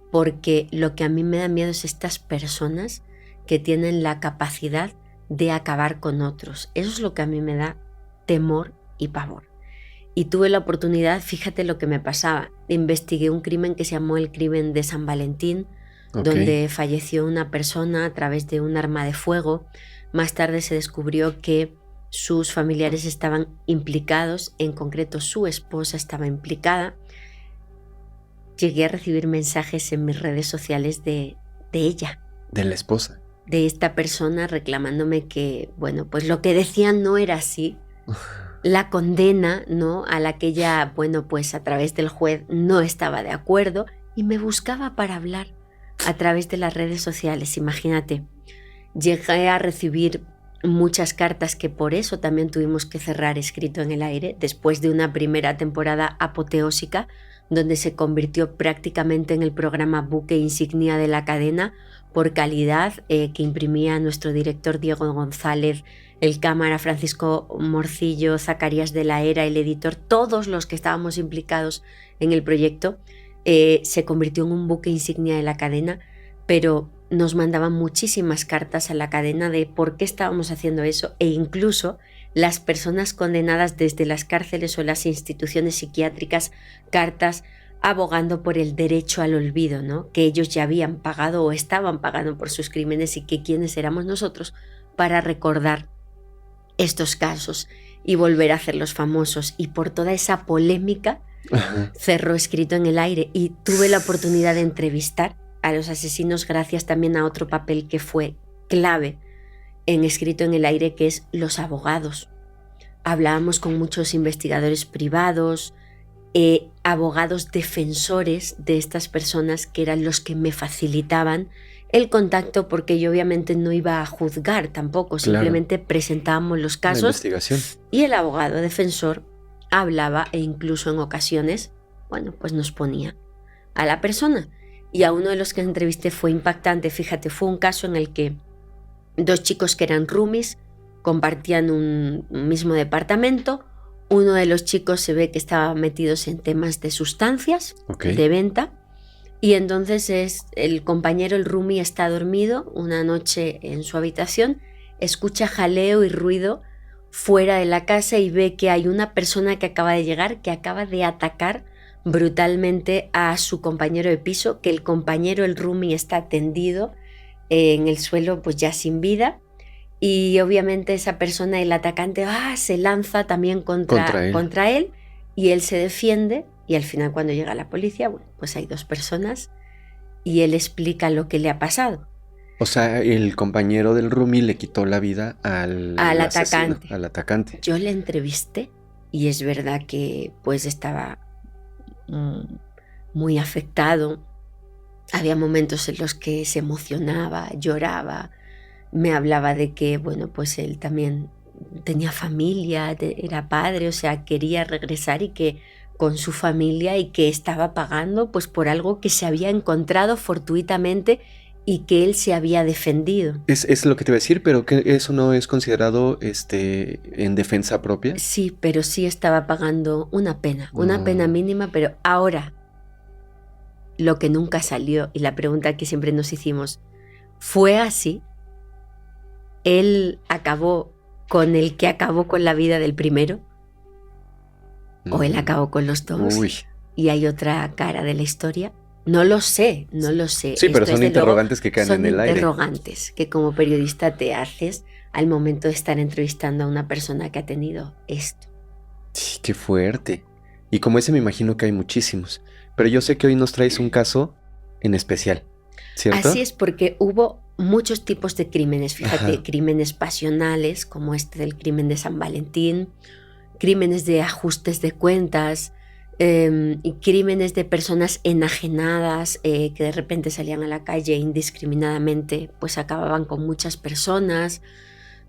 Porque lo que a mí me da miedo es estas personas que tienen la capacidad de acabar con otros. Eso es lo que a mí me da temor y pavor. Y tuve la oportunidad, fíjate lo que me pasaba. Investigué un crimen que se llamó el crimen de San Valentín, donde falleció una persona a través de un arma de fuego. Más tarde se descubrió que sus familiares estaban implicados, en concreto su esposa estaba implicada. Llegué a recibir mensajes en mis redes sociales de ella. ¿De la esposa? De esta persona reclamándome que, bueno, pues lo que decían no era así. La condena, ¿no? A la que ella, bueno, pues a través del juez no estaba de acuerdo y me buscaba para hablar a través de las redes sociales, imagínate. Llegué a recibir muchas cartas que por eso también tuvimos que cerrar Escrito en el Aire, después de una primera temporada apoteósica, donde se convirtió prácticamente en el programa buque insignia de la cadena por calidad que imprimía nuestro director Diego González, el cámara Francisco Morcillo, Zacarías de la Era, el editor, todos los que estábamos implicados en el proyecto. Se convirtió en un buque insignia de la cadena, pero nos mandaban muchísimas cartas a la cadena de por qué estábamos haciendo eso, e incluso las personas condenadas desde las cárceles o las instituciones psiquiátricas, cartas abogando por el derecho al olvido, ¿no? Que ellos ya habían pagado o estaban pagando por sus crímenes y que quiénes éramos nosotros para recordar estos casos y volver a hacerlos famosos. Y por toda esa polémica cerró Escrito en el Aire y tuve la oportunidad de entrevistar a los asesinos gracias también a otro papel que fue clave en Escrito en el Aire, que es los abogados. Hablábamos con muchos investigadores privados, abogados defensores de estas personas que eran los que me facilitaban el contacto, porque yo obviamente no iba a juzgar tampoco, simplemente presentábamos los casos. La investigación. Y el abogado defensor hablaba e incluso en ocasiones, bueno, pues nos ponía a la persona. Y a uno de los que entrevisté fue impactante, fíjate, fue un caso en el que dos chicos que eran roomies compartían un mismo departamento. Uno de los chicos se ve que estaba metidos en temas de sustancias, de venta, y entonces el compañero, el roomie, está dormido una noche en su habitación, escucha jaleo y ruido fuera de la casa y ve que hay una persona que acaba de llegar, que acaba de atacar brutalmente a su compañero de piso, que el compañero, el roomie, está tendido en el suelo pues ya sin vida. Y obviamente esa persona, el atacante, se lanza también contra él y él se defiende, y al final cuando llega la policía, bueno, pues hay dos personas y él explica lo que le ha pasado. O sea, el compañero del roomie le quitó la vida al atacante. Yo le entrevisté y es verdad que pues estaba muy afectado. Había momentos en los que se emocionaba, lloraba. Me hablaba de que, bueno, pues él también tenía familia, era padre, o sea, quería regresar y que con su familia y que estaba pagando pues por algo que se había encontrado fortuitamente y que él se había defendido. Es lo que te iba a decir, pero que eso no es considerado en defensa propia. Sí, pero sí estaba pagando una pena mínima, pero ahora lo que nunca salió y la pregunta que siempre nos hicimos, ¿fue así? ¿Él acabó con el que acabó con la vida del primero? ¿O él acabó con los dos? Uy. ¿Y hay otra cara de la historia? No lo sé, no lo sé. Sí, pero son interrogantes que quedan en el aire. Son interrogantes que como periodista te haces al momento de estar entrevistando a una persona que ha tenido esto. Sí, qué fuerte. Y como ese me imagino que hay muchísimos. Pero yo sé que hoy nos traes un caso en especial, ¿cierto? Así es, porque hubo muchos tipos de crímenes. Fíjate, Ajá. Crímenes pasionales, como este del crimen de San Valentín, crímenes de ajustes de cuentas, y crímenes de personas enajenadas que de repente salían a la calle indiscriminadamente, pues acababan con muchas personas.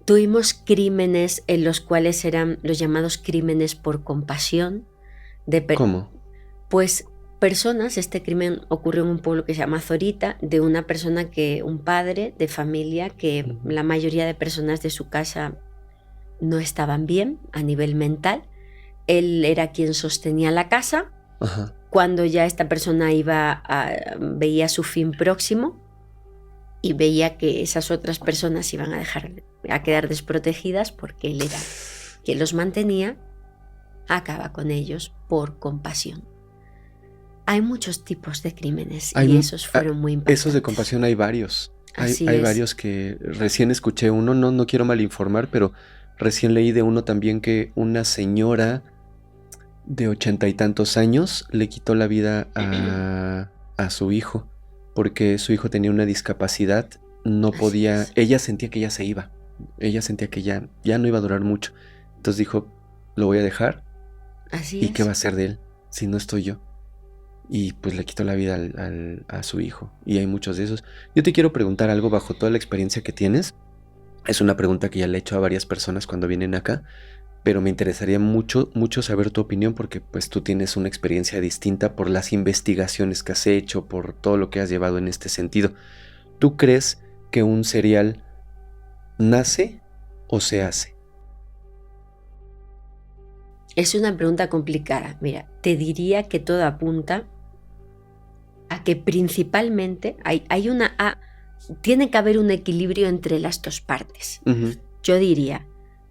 Tuvimos crímenes en los cuales eran los llamados crímenes por compasión. ¿Cómo? Pues personas, este crimen ocurrió en un pueblo que se llama Zorita, de una persona un padre de familia, que la mayoría de personas de su casa no estaban bien a nivel mental. Él era quien sostenía la casa. Ajá. Cuando ya esta persona veía su fin próximo y veía que esas otras personas iban a quedar desprotegidas porque él era quien los mantenía, acaba con ellos por compasión. Hay muchos tipos de crímenes y esos fueron muy impactantes. Esos de compasión hay varios. Hay es. Varios que recién escuché uno, no quiero malinformar, pero recién leí de uno también que una señora de 80 y tantos años le quitó la vida a su hijo porque su hijo tenía una discapacidad, no podía, ella sentía que ya se iba, ella sentía que ya no iba a durar mucho, entonces dijo, lo voy a dejar. Así ¿Y es. qué va a hacer de él si no estoy yo? Y pues le quitó la vida a su hijo, y hay muchos de esos. Yo te quiero preguntar algo bajo toda la experiencia que tienes. Es una pregunta que ya le he hecho a varias personas cuando vienen acá, pero me interesaría mucho saber tu opinión porque pues tú tienes una experiencia distinta por las investigaciones que has hecho, por todo lo que has llevado en este sentido. ¿Tú crees que un serial nace o se hace? Es una pregunta complicada. Mira, te diría que todo apunta a que principalmente tiene que haber un equilibrio entre las dos partes. Uh-huh. Yo diría,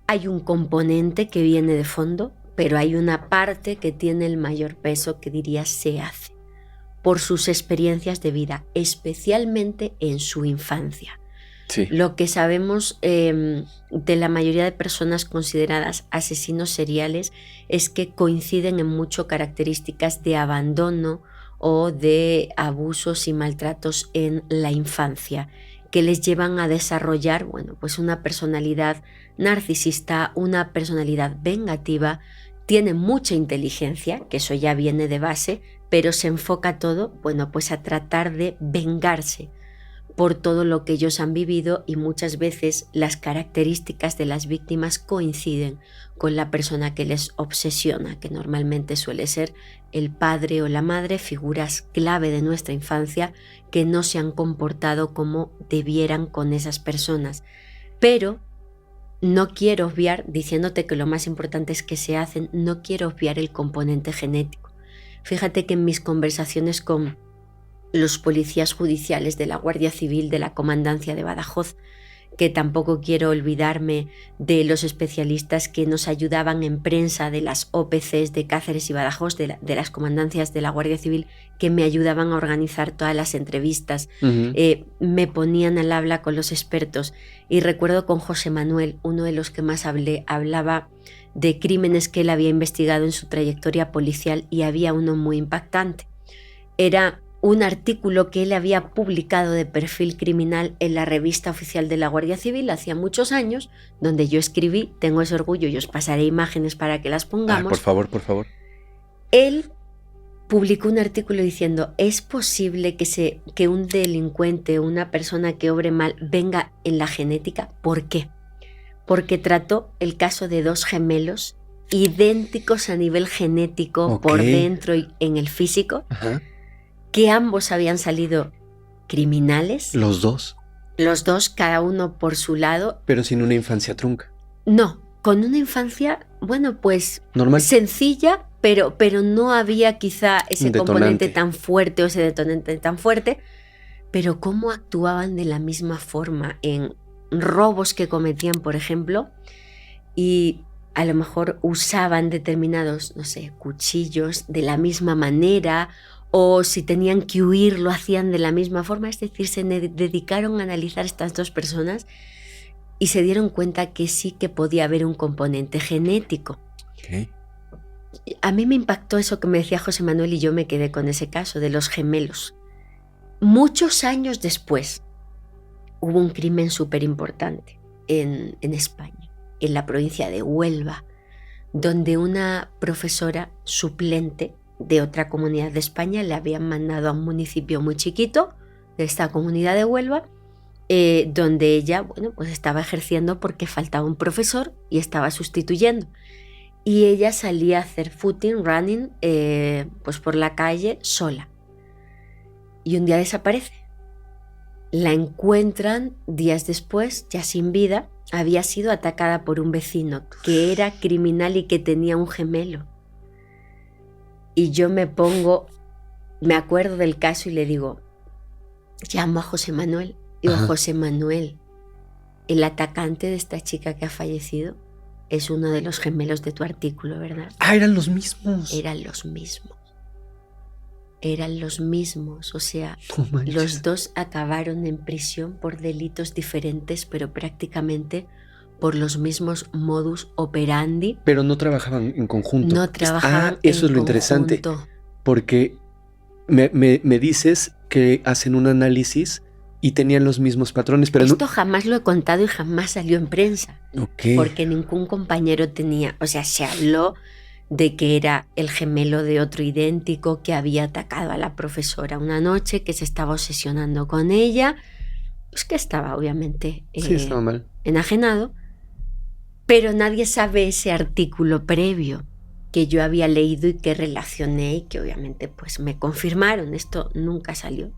hay un componente que viene de fondo, pero hay una parte que tiene el mayor peso que diría se hace, por sus experiencias de vida, especialmente en su infancia. Sí. Lo que sabemos de la mayoría de personas consideradas asesinos seriales es que coinciden en mucho características de abandono o de abusos y maltratos en la infancia, que les llevan a desarrollar, pues una personalidad narcisista, una personalidad vengativa. Tienen mucha inteligencia, que eso ya viene de base, pero se enfoca todo, pues a tratar de vengarse por todo lo que ellos han vivido, y muchas veces las características de las víctimas coinciden con la persona que les obsesiona, que normalmente suele ser el padre o la madre, figuras clave de nuestra infancia que no se han comportado como debieran con esas personas. Pero no quiero obviar, diciéndote que lo más importante es que se hacen, no quiero obviar el componente genético. Fíjate que en mis conversaciones con los policías judiciales de la Guardia Civil de la Comandancia de Badajoz, que tampoco quiero olvidarme de los especialistas que nos ayudaban en prensa de las OPCs de Cáceres y Badajoz, de las comandancias de la Guardia Civil, que me ayudaban a organizar todas las entrevistas. Uh-huh. Me ponían al habla con los expertos, y recuerdo con José Manuel, uno de los que más hablaba de crímenes que él había investigado en su trayectoria policial, y había uno muy impactante. Era un artículo que él había publicado de perfil criminal en la revista oficial de la Guardia Civil hacía muchos años, donde yo escribí, tengo ese orgullo y os pasaré imágenes para que las pongamos. Por favor. Él publicó un artículo diciendo, ¿es posible que un delincuente o una persona que obre mal venga en la genética? ¿Por qué? Porque trató el caso de dos gemelos idénticos a nivel genético por dentro y en el físico, que ambos habían salido criminales. Los dos. Los dos, cada uno por su lado. Pero sin una infancia trunca. No, con una infancia, bueno, pues normal, sencilla, pero no había quizá ese componente tan fuerte o ese detonante tan fuerte. Pero cómo actuaban de la misma forma en robos que cometían, por ejemplo, y a lo mejor usaban determinados, no sé, cuchillos de la misma manera, o si tenían que huir lo hacían de la misma forma. Es decir, se dedicaron a analizar estas dos personas y se dieron cuenta que sí que podía haber un componente genético. Okay. A mí me impactó eso que me decía José Manuel y yo me quedé con ese caso de los gemelos. Muchos años después hubo un crimen súper importante en España, en la provincia de Huelva, donde una profesora suplente de otra comunidad de España le habían mandado a un municipio muy chiquito de esta comunidad de Huelva, donde ella, bueno, pues estaba ejerciendo porque faltaba un profesor y estaba sustituyendo. Y ella salía a hacer footing, running, pues por la calle sola. Y un día desaparece. La encuentran días después, ya sin vida. Había sido atacada por un vecino que era criminal y que tenía un gemelo. Y yo me acuerdo del caso y le digo, llamo a José Manuel. Digo, José Manuel, el atacante de esta chica que ha fallecido es uno de los gemelos de tu artículo, ¿verdad? Ah, eran los mismos. Eran los mismos. Eran los mismos, o sea, no los dos acabaron en prisión por delitos diferentes, pero prácticamente por los mismos modus operandi. Pero no trabajaban en conjunto. No trabajaban eso en es lo interesante, conjunto. Porque me dices que hacen un análisis y tenían los mismos patrones, pero esto jamás lo he contado y jamás salió en prensa. Okay. Porque ningún compañero tenía, o sea, se habló de que era el gemelo de otro idéntico que había atacado a la profesora una noche, que se estaba obsesionando con ella, pues que estaba obviamente estaba mal, enajenado, pero nadie sabe ese artículo previo que yo había leído y que relacioné y que obviamente pues me confirmaron. Esto nunca salió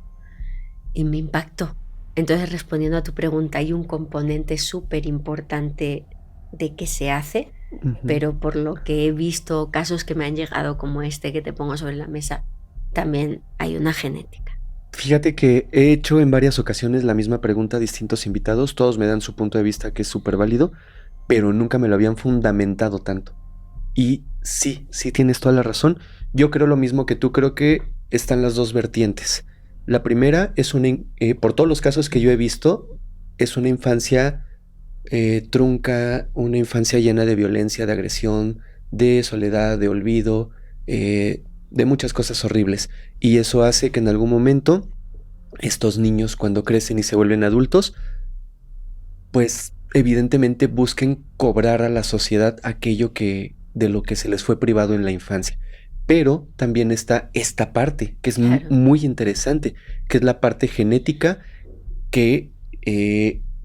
y me impactó. Entonces, respondiendo a tu pregunta, hay un componente súper importante de qué se hace, pero por lo que he visto, casos que me han llegado como este que te pongo sobre la mesa, también hay una genética. Fíjate que he hecho en varias ocasiones la misma pregunta a distintos invitados, todos me dan su punto de vista que es súper válido, pero nunca me lo habían fundamentado tanto. Y sí tienes toda la razón. Yo creo lo mismo que tú, creo que están las dos vertientes. La primera es por todos los casos que yo he visto, es una infancia trunca, una infancia llena de violencia, de agresión, de soledad, de olvido, de muchas cosas horribles. Y eso hace que en algún momento estos niños, cuando crecen y se vuelven adultos, pues evidentemente busquen cobrar a la sociedad aquello de lo que se les fue privado en la infancia. Pero también está esta parte, que es muy interesante, que es la parte genética que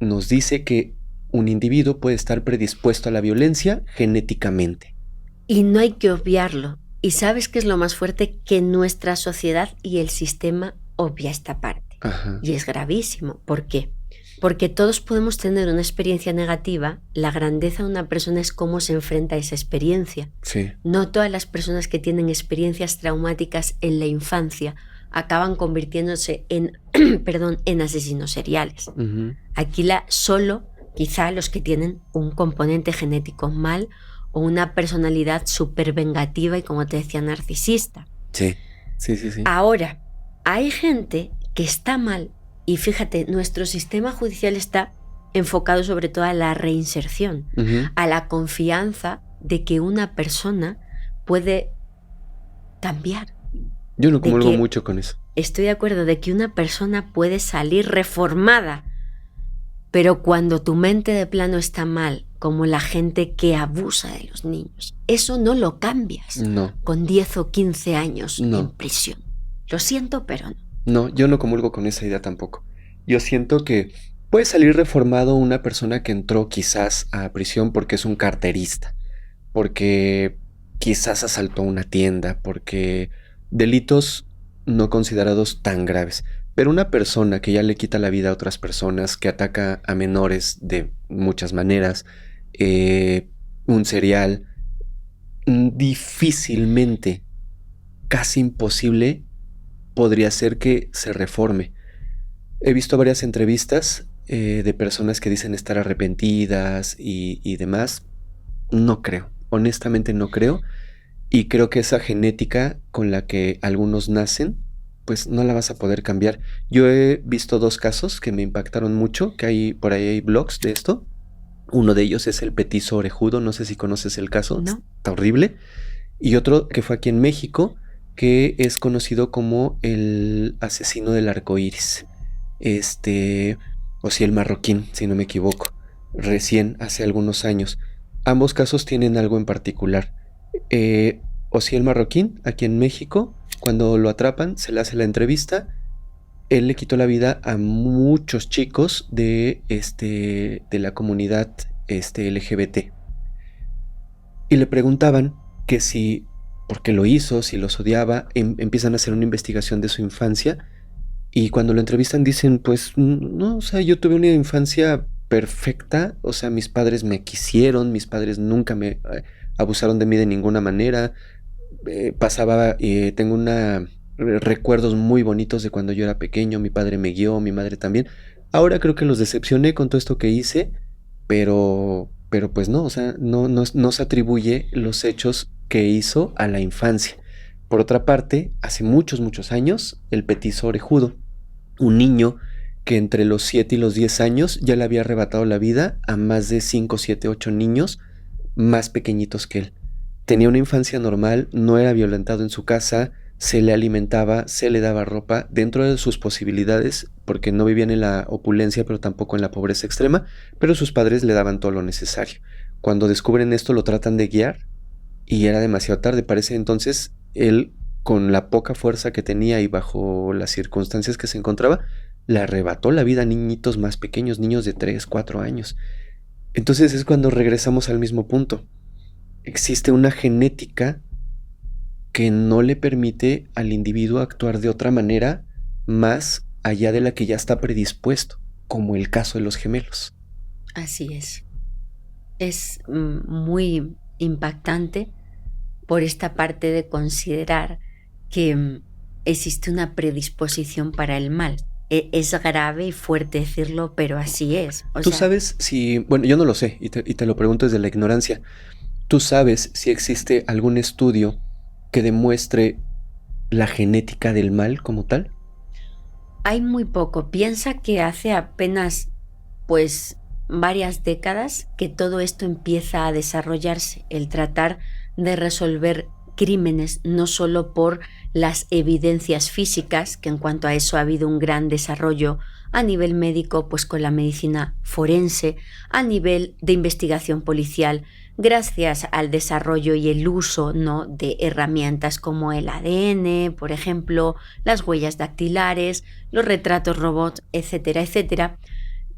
nos dice que un individuo puede estar predispuesto a la violencia genéticamente. Y no hay que obviarlo. ¿Y sabes qué es lo más fuerte? Que nuestra sociedad y el sistema obvia esta parte. Y es gravísimo. ¿Por qué? Porque todos podemos tener una experiencia negativa. La grandeza de una persona es cómo se enfrenta a esa experiencia. Sí. No todas las personas que tienen experiencias traumáticas en la infancia acaban convirtiéndose en asesinos seriales. Aquí solo quizá los que tienen un componente genético mal o una personalidad súper vengativa y, como te decía, narcisista. Sí. Ahora, hay gente que está mal. Y fíjate, nuestro sistema judicial está enfocado sobre todo a la reinserción, a la confianza de que una persona puede cambiar. Yo no comulgo mucho con eso. Estoy de acuerdo de que una persona puede salir reformada, pero cuando tu mente de plano está mal, como la gente que abusa de los niños, eso no lo cambias con 10 o 15 años en prisión. Lo siento, pero no. No, yo no comulgo con esa idea tampoco. Yo siento que puede salir reformado una persona que entró quizás a prisión porque es un carterista, porque quizás asaltó una tienda, porque delitos no considerados tan graves. Pero una persona que ya le quita la vida a otras personas, que ataca a menores de muchas maneras, un serial, difícilmente, casi imposible, podría ser que se reforme. He visto varias entrevistas de personas que dicen estar arrepentidas y demás. No creo, honestamente no creo. Y creo que esa genética con la que algunos nacen, pues no la vas a poder cambiar. Yo he visto 2 casos que me impactaron mucho, que hay por ahí hay blogs de esto. Uno de ellos es el petiso orejudo, no sé si conoces el caso, No. está horrible. Y otro que fue aquí en México, que es conocido como el asesino del arco iris. Osiel Marroquín, si no me equivoco, recién hace algunos años. Ambos casos tienen algo en particular. Osiel Marroquín, aquí en México, cuando lo atrapan, se le hace la entrevista. Él le quitó la vida a muchos chicos de la comunidad LGBT. Y le preguntaban que si, por qué lo hizo, si los odiaba, empiezan a hacer una investigación de su infancia. Y cuando lo entrevistan dicen, pues no, o sea, yo tuve una infancia perfecta, o sea, mis padres me quisieron, mis padres nunca me abusaron de mí de ninguna manera. Tengo recuerdos muy bonitos de cuando yo era pequeño, mi padre me guió, mi madre también. Ahora creo que los decepcioné con todo esto que hice, pero pues no, o sea, no se atribuye los hechos que hizo a la infancia. Por otra parte, hace muchos, muchos años, el petiso orejudo, un niño que entre los 7 y los 10 años ya le había arrebatado la vida a más de 5, 7, 8 niños más pequeñitos que él. Tenía una infancia normal, no era violentado en su casa, se le alimentaba, se le daba ropa dentro de sus posibilidades, porque no vivían en la opulencia, pero tampoco en la pobreza extrema, pero sus padres le daban todo lo necesario. Cuando descubren esto, lo tratan de guiar y era demasiado tarde. Parece entonces él, con la poca fuerza que tenía y bajo las circunstancias que se encontraba, le arrebató la vida a niñitos más pequeños, niños de 3, 4 años. Entonces es cuando regresamos al mismo punto. Existe una genética que no le permite al individuo actuar de otra manera más allá de la que ya está predispuesto, como el caso de los gemelos. Así es. Es muy impactante por esta parte de considerar que existe una predisposición para el mal. Es grave y fuerte decirlo, pero así es. ¿Tú sabes si, bueno, yo no lo sé y te lo pregunto desde la ignorancia, ¿tú sabes si existe algún estudio que demuestre la genética del mal como tal? Hay muy poco. Piensa que hace apenas, pues, varias décadas que todo esto empieza a desarrollarse, el tratar de resolver crímenes no solo por las evidencias físicas, que en cuanto a eso ha habido un gran desarrollo a nivel médico, pues con la medicina forense, a nivel de investigación policial, gracias al desarrollo y el uso, ¿no?, de herramientas como el ADN, por ejemplo, las huellas dactilares, los retratos robot, etcétera, etcétera.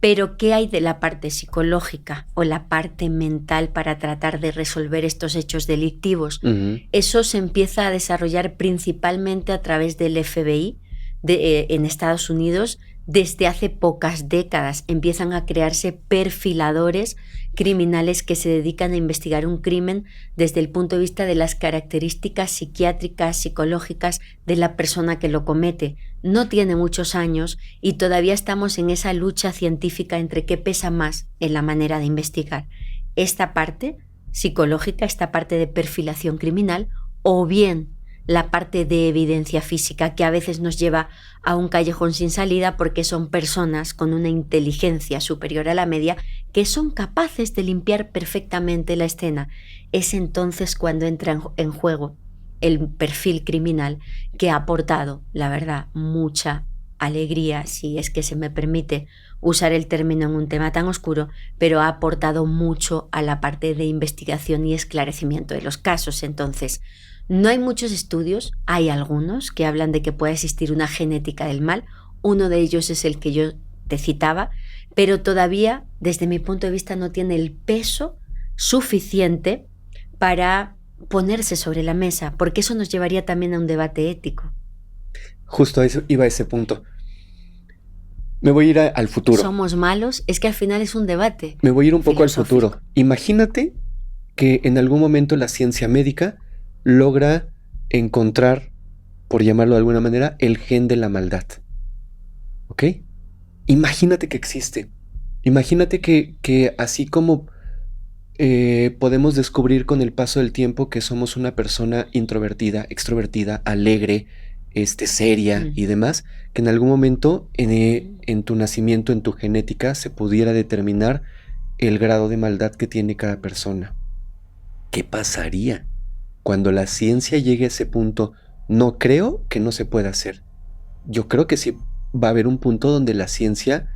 Pero ¿qué hay de la parte psicológica o la parte mental para tratar de resolver estos hechos delictivos? Uh-huh. Eso se empieza a desarrollar principalmente a través del FBI en Estados Unidos. Desde hace pocas décadas empiezan a crearse perfiladores criminales que se dedican a investigar un crimen desde el punto de vista de las características psiquiátricas, psicológicas de la persona que lo comete. No tiene muchos años y todavía estamos en esa lucha científica entre qué pesa más en la manera de investigar. Esta parte psicológica, esta parte de perfilación criminal, o bien la parte de evidencia física, que a veces nos lleva a un callejón sin salida porque son personas con una inteligencia superior a la media que son capaces de limpiar perfectamente la escena. Es entonces cuando entra en juego el perfil criminal, que ha aportado, la verdad, mucha alegría, si es que se me permite usar el término en un tema tan oscuro, pero ha aportado mucho a la parte de investigación y esclarecimiento de los casos. Entonces, no hay muchos estudios, hay algunos que hablan de que puede existir una genética del mal. Uno de ellos es el que yo te citaba, pero todavía, desde mi punto de vista, no tiene el peso suficiente para ponerse sobre la mesa, porque eso nos llevaría también a un debate ético. Justo a eso iba a ese punto. Me voy a ir al futuro. ¿Somos malos? Es que al final es un debate. Me voy a ir un poco al filosófico. futuro. Imagínate que en algún momento la ciencia médica logra encontrar, por llamarlo de alguna manera, el gen de la maldad. ¿Ok? Imagínate que existe. Imagínate que así como podemos descubrir con el paso del tiempo que somos una persona introvertida, extrovertida, alegre, seria y demás, que en algún momento en tu nacimiento, en tu genética, se pudiera determinar el grado de maldad que tiene cada persona. ¿Qué pasaría cuando la ciencia llegue a ese punto? No creo que no se pueda hacer. Yo creo que sí va a haber un punto donde la ciencia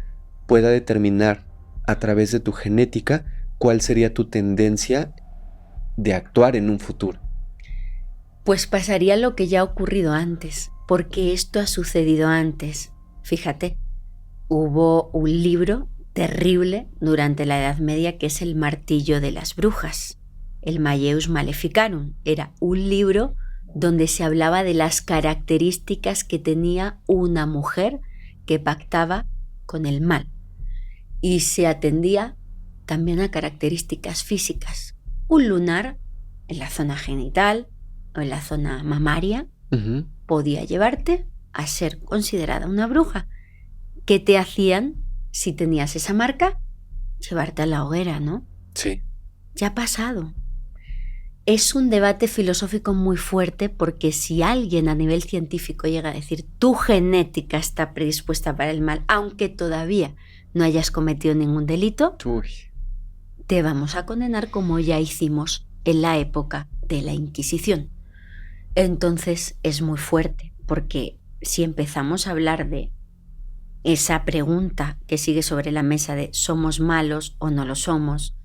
pueda determinar a través de tu genética cuál sería tu tendencia de actuar en un futuro. Pues pasaría lo que ya ha ocurrido antes, porque esto ha sucedido antes. Fíjate, hubo un libro terrible durante la Edad Media que es El martillo de las brujas, el Malleus Maleficarum. Era un libro donde se hablaba de las características que tenía una mujer que pactaba con el mal. Y se atendía también a características físicas. Un lunar en la zona genital o en la zona mamaria podía llevarte a ser considerada una bruja. ¿Qué te hacían si tenías esa marca? Llevarte a la hoguera, ¿no? Sí. Ya ha pasado. Es un debate filosófico muy fuerte porque si alguien a nivel científico llega a decir tu genética está predispuesta para el mal, aunque todavía no hayas cometido ningún delito, te vamos a condenar como ya hicimos en la época de la Inquisición. Entonces es muy fuerte porque si empezamos a hablar de esa pregunta que sigue sobre la mesa de ¿somos malos o no lo somos?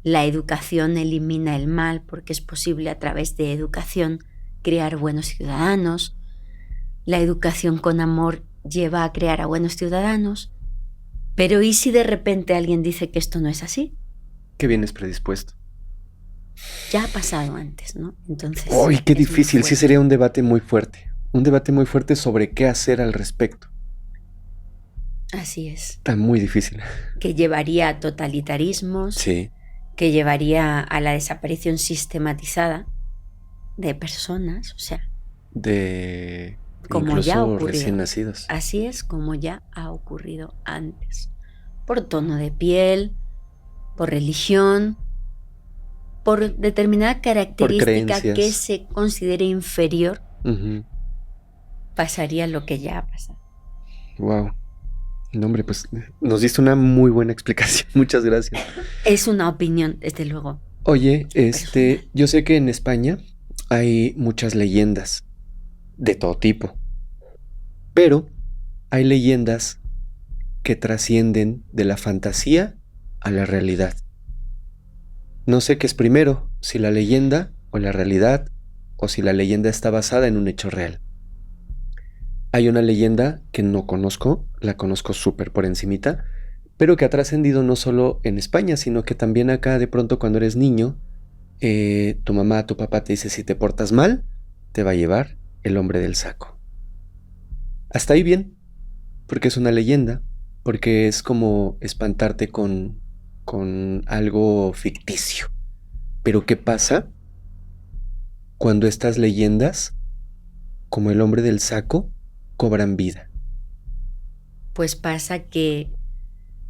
La educación elimina el mal porque es posible a través de educación crear buenos ciudadanos. La educación con amor lleva a crear a buenos ciudadanos. Pero ¿y si de repente alguien dice que esto no es así? Que vienes predispuesto. Ya ha pasado antes, ¿no? Entonces. ¡Uy, qué difícil! Sí sería un debate muy fuerte. Un debate muy fuerte sobre qué hacer al respecto. Así es. Está muy difícil. Que llevaría a totalitarismos. Sí. Que llevaría a la desaparición sistematizada de personas, o sea. De como incluso ya ha ocurrido. Recién nacidos. Así es, como ya ha ocurrido antes. Por tono de piel, por religión, por determinada característica que se considere inferior, pasaría lo que ya ha pasado. Wow. No, hombre, pues nos diste una muy buena explicación. Muchas gracias. Es una opinión, desde luego. Oye, yo sé que en España hay muchas leyendas de todo tipo, pero hay leyendas que trascienden de la fantasía a la realidad. No sé qué es primero, si la leyenda o la realidad, o si la leyenda está basada en un hecho real. Hay una leyenda que no conozco, la conozco súper por encimita, pero que ha trascendido no solo en España, sino que también acá de pronto cuando eres niño, tu mamá, tu papá te dice si te portas mal, te va a llevar el hombre del saco. Hasta ahí bien, porque es una leyenda, porque es como espantarte con algo ficticio. Pero ¿qué pasa cuando estas leyendas, como el hombre del saco, cobran vida? Pues pasa que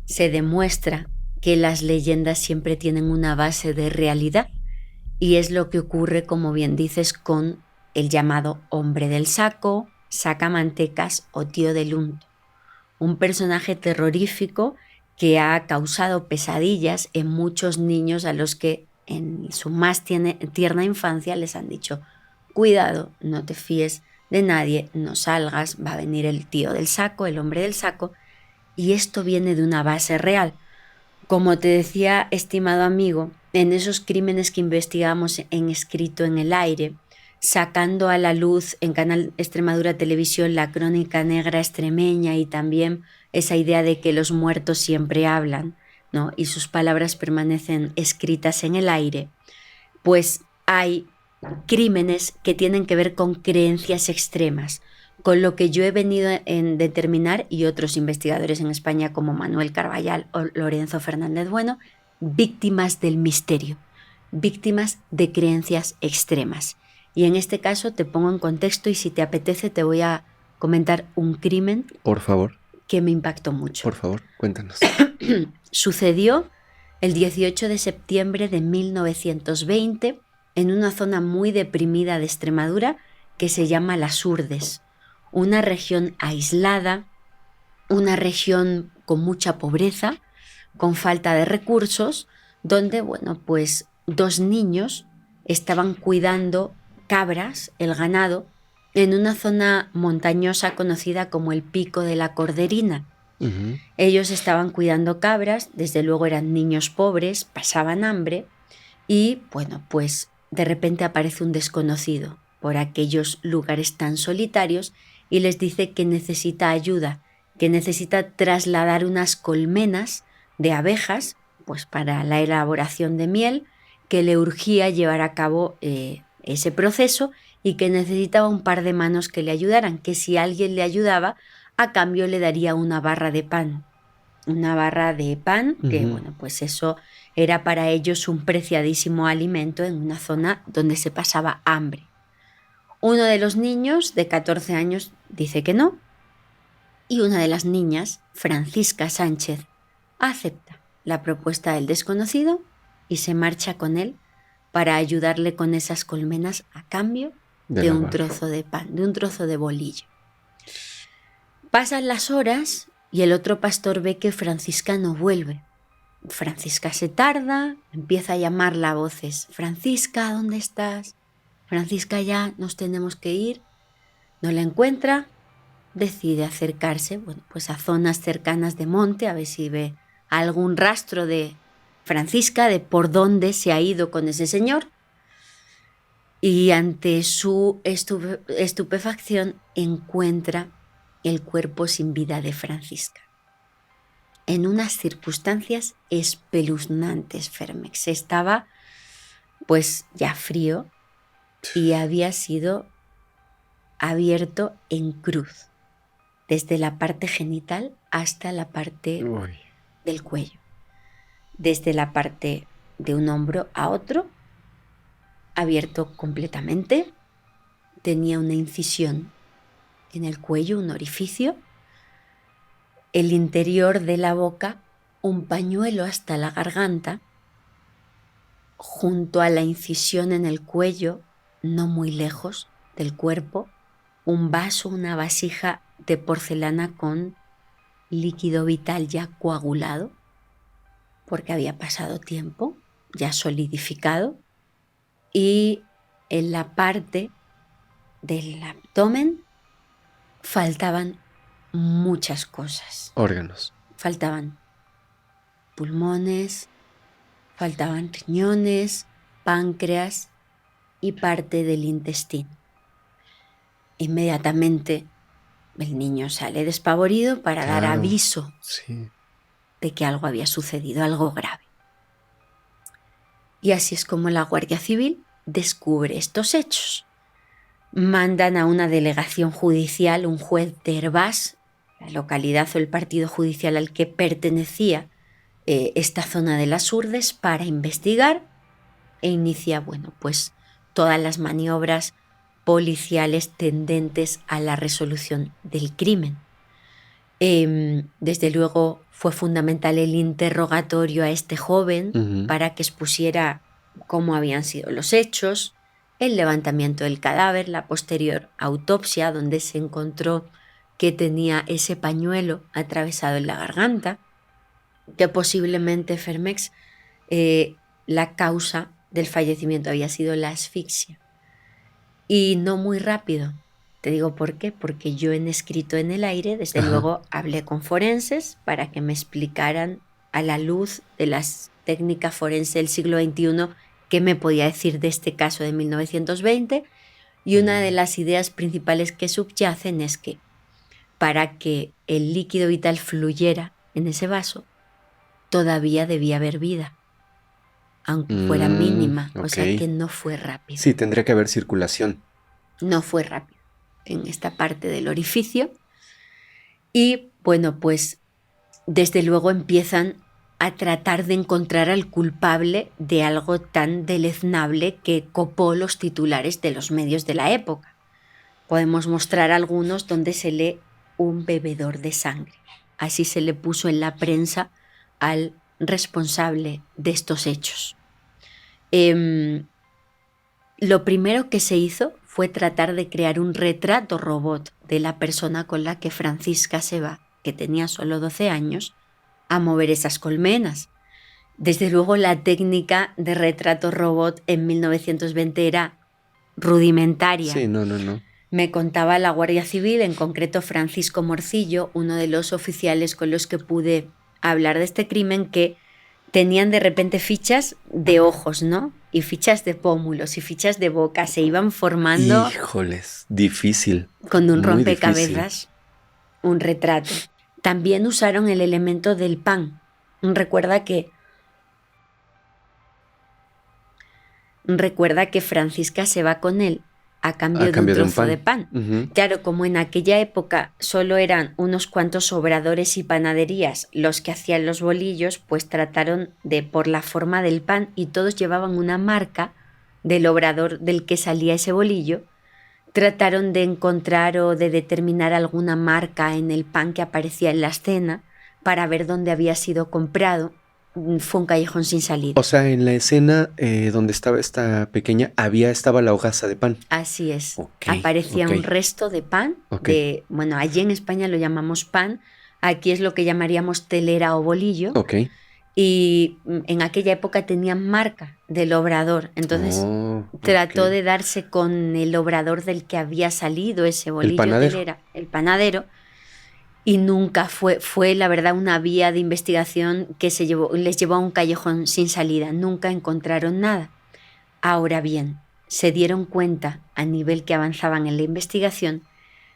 se demuestra que las leyendas siempre tienen una base de realidad y es lo que ocurre, como bien dices, con el llamado hombre del saco, sacamantecas o tío del unto, un personaje terrorífico que ha causado pesadillas en muchos niños a los que en su más tierna infancia les han dicho cuidado, no te fíes de nadie, no salgas, va a venir el tío del saco, el hombre del saco, y esto viene de una base real. Como te decía, estimado amigo, en esos crímenes que investigamos en Escrito en el Aire, sacando a la luz en Canal Extremadura Televisión la crónica negra extremeña y también esa idea de que los muertos siempre hablan, ¿no? Y sus palabras permanecen escritas en el aire, pues hay crímenes que tienen que ver con creencias extremas, con lo que yo he venido en determinar y otros investigadores en España como Manuel Carballal o Lorenzo Fernández Bueno, víctimas del misterio, víctimas de creencias extremas. Y en este caso te pongo en contexto y si te apetece te voy a comentar un crimen. Por favor. Que me impactó mucho. Por favor, cuéntanos. Sucedió el 18 de septiembre de 1920 en una zona muy deprimida de Extremadura que se llama Las Urdes, una región aislada, una región con mucha pobreza, con falta de recursos, donde, bueno, pues 2 niños estaban cuidando cabras, el ganado, en una zona montañosa conocida como el Pico de la Corderina. Uh-huh. Ellos estaban cuidando cabras, desde luego eran niños pobres, pasaban hambre y, bueno, pues de repente aparece un desconocido por aquellos lugares tan solitarios y les dice que necesita ayuda, que necesita trasladar unas colmenas de abejas, pues para la elaboración de miel, que le urgía llevar a cabo ese proceso y que necesitaba un par de manos que le ayudaran, que si alguien le ayudaba, a cambio le daría una barra de pan. Una barra de pan, que bueno, pues eso era para ellos un preciadísimo alimento en una zona donde se pasaba hambre. Uno de los niños de 14 años dice que no, y una de las niñas, Francisca Sánchez, acepta la propuesta del desconocido y se marcha con él para ayudarle con esas colmenas a cambio de un trozo de pan, de un trozo de bolillo. Pasan las horas y el otro pastor ve que Francisca no vuelve. Francisca se tarda, empieza a llamarla a voces. Francisca, ¿dónde estás? Francisca, ya nos tenemos que ir. No la encuentra, decide acercarse, bueno, pues a zonas cercanas de monte, a ver si ve algún rastro de Francisca, de por dónde se ha ido con ese señor. Y ante su estupefacción encuentra el cuerpo sin vida de Francisca. En unas circunstancias espeluznantes, Fermex. Estaba pues ya frío y había sido abierto en cruz, desde la parte genital hasta la parte del cuello. Desde la parte de un hombro a otro, abierto completamente. Tenía una incisión en el cuello, un orificio. El interior de la boca, un pañuelo hasta la garganta. Junto a la incisión en el cuello, no muy lejos del cuerpo, un vaso, una vasija de porcelana con líquido vital ya coagulado, porque había pasado tiempo, ya solidificado, y en la parte del abdomen faltaban muchas cosas. Órganos. Faltaban pulmones, faltaban riñones, páncreas y parte del intestino. Inmediatamente el niño sale despavorido para dar aviso de que algo había sucedido, algo grave. Y así es como la Guardia Civil descubre estos hechos. Mandan a una delegación judicial, un juez de Hervás, la localidad o el partido judicial al que pertenecía esta zona de Las Urdes, para investigar e inicia, bueno, pues todas las maniobras policiales tendentes a la resolución del crimen. Desde luego fue fundamental el interrogatorio a este joven para que expusiera cómo habían sido los hechos, el levantamiento del cadáver, la posterior autopsia donde se encontró que tenía ese pañuelo atravesado en la garganta, que posiblemente, Fermex, la causa del fallecimiento había sido la asfixia. Y no muy rápido. Te digo por qué, porque yo en Escrito en el Aire, desde luego, hablé con forenses para que me explicaran a la luz de las técnicas forenses del siglo XXI qué me podía decir de este caso de 1920. Y una de las ideas principales que subyacen es que para que el líquido vital fluyera en ese vaso, todavía debía haber vida. aunque fuera mínima, ok. o sea que no fue rápido. Sí, tendría que haber circulación. No fue rápido en esta parte del orificio. Y bueno, pues desde luego empiezan a tratar de encontrar al culpable de algo tan deleznable que copó los titulares de los medios de la época. Podemos mostrar algunos donde se lee un bebedor de sangre. Así se le puso en la prensa al responsable de estos hechos. Lo primero que se hizo fue tratar de crear un retrato robot de la persona con la que Francisca se va, que tenía solo 12 años, a mover esas colmenas. Desde luego la técnica de retrato robot en 1920 era rudimentaria. Sí, no. Me contaba la Guardia Civil, en concreto Francisco Morcillo, uno de los oficiales con los que pude hablar de este crimen, que tenían de repente fichas de ojos, ¿no? Y fichas de pómulos y fichas de boca. Se iban formando... Híjoles, difícil. Con un muy rompecabezas, difícil. un retrato. También usaron el elemento del pan. Recuerda que Francisca se va con él a cambio de un trozo de pan. Uh-huh. Claro, como en aquella época solo eran unos cuantos obradores y panaderías los que hacían los bolillos, pues trataron de, por la forma del pan, y todos llevaban una marca del obrador del que salía ese bolillo, trataron de encontrar o de determinar alguna marca en el pan que aparecía en la escena para ver dónde había sido comprado. Fue un callejón sin salida. O sea, en la escena donde estaba esta pequeña, estaba la hogaza de pan. Así es. Okay, aparecía un resto de pan. Okay. Bueno, allí en España lo llamamos pan. Aquí es lo que llamaríamos telera o bolillo. Okay. Y en aquella época tenían marca del obrador. Entonces trató de darse con el obrador del que había salido ese bolillo, telera, el panadero. Y nunca fue la verdad una vía de investigación que les llevó a un callejón sin salida. Nunca encontraron nada. Ahora bien, se dieron cuenta, a nivel que avanzaban en la investigación,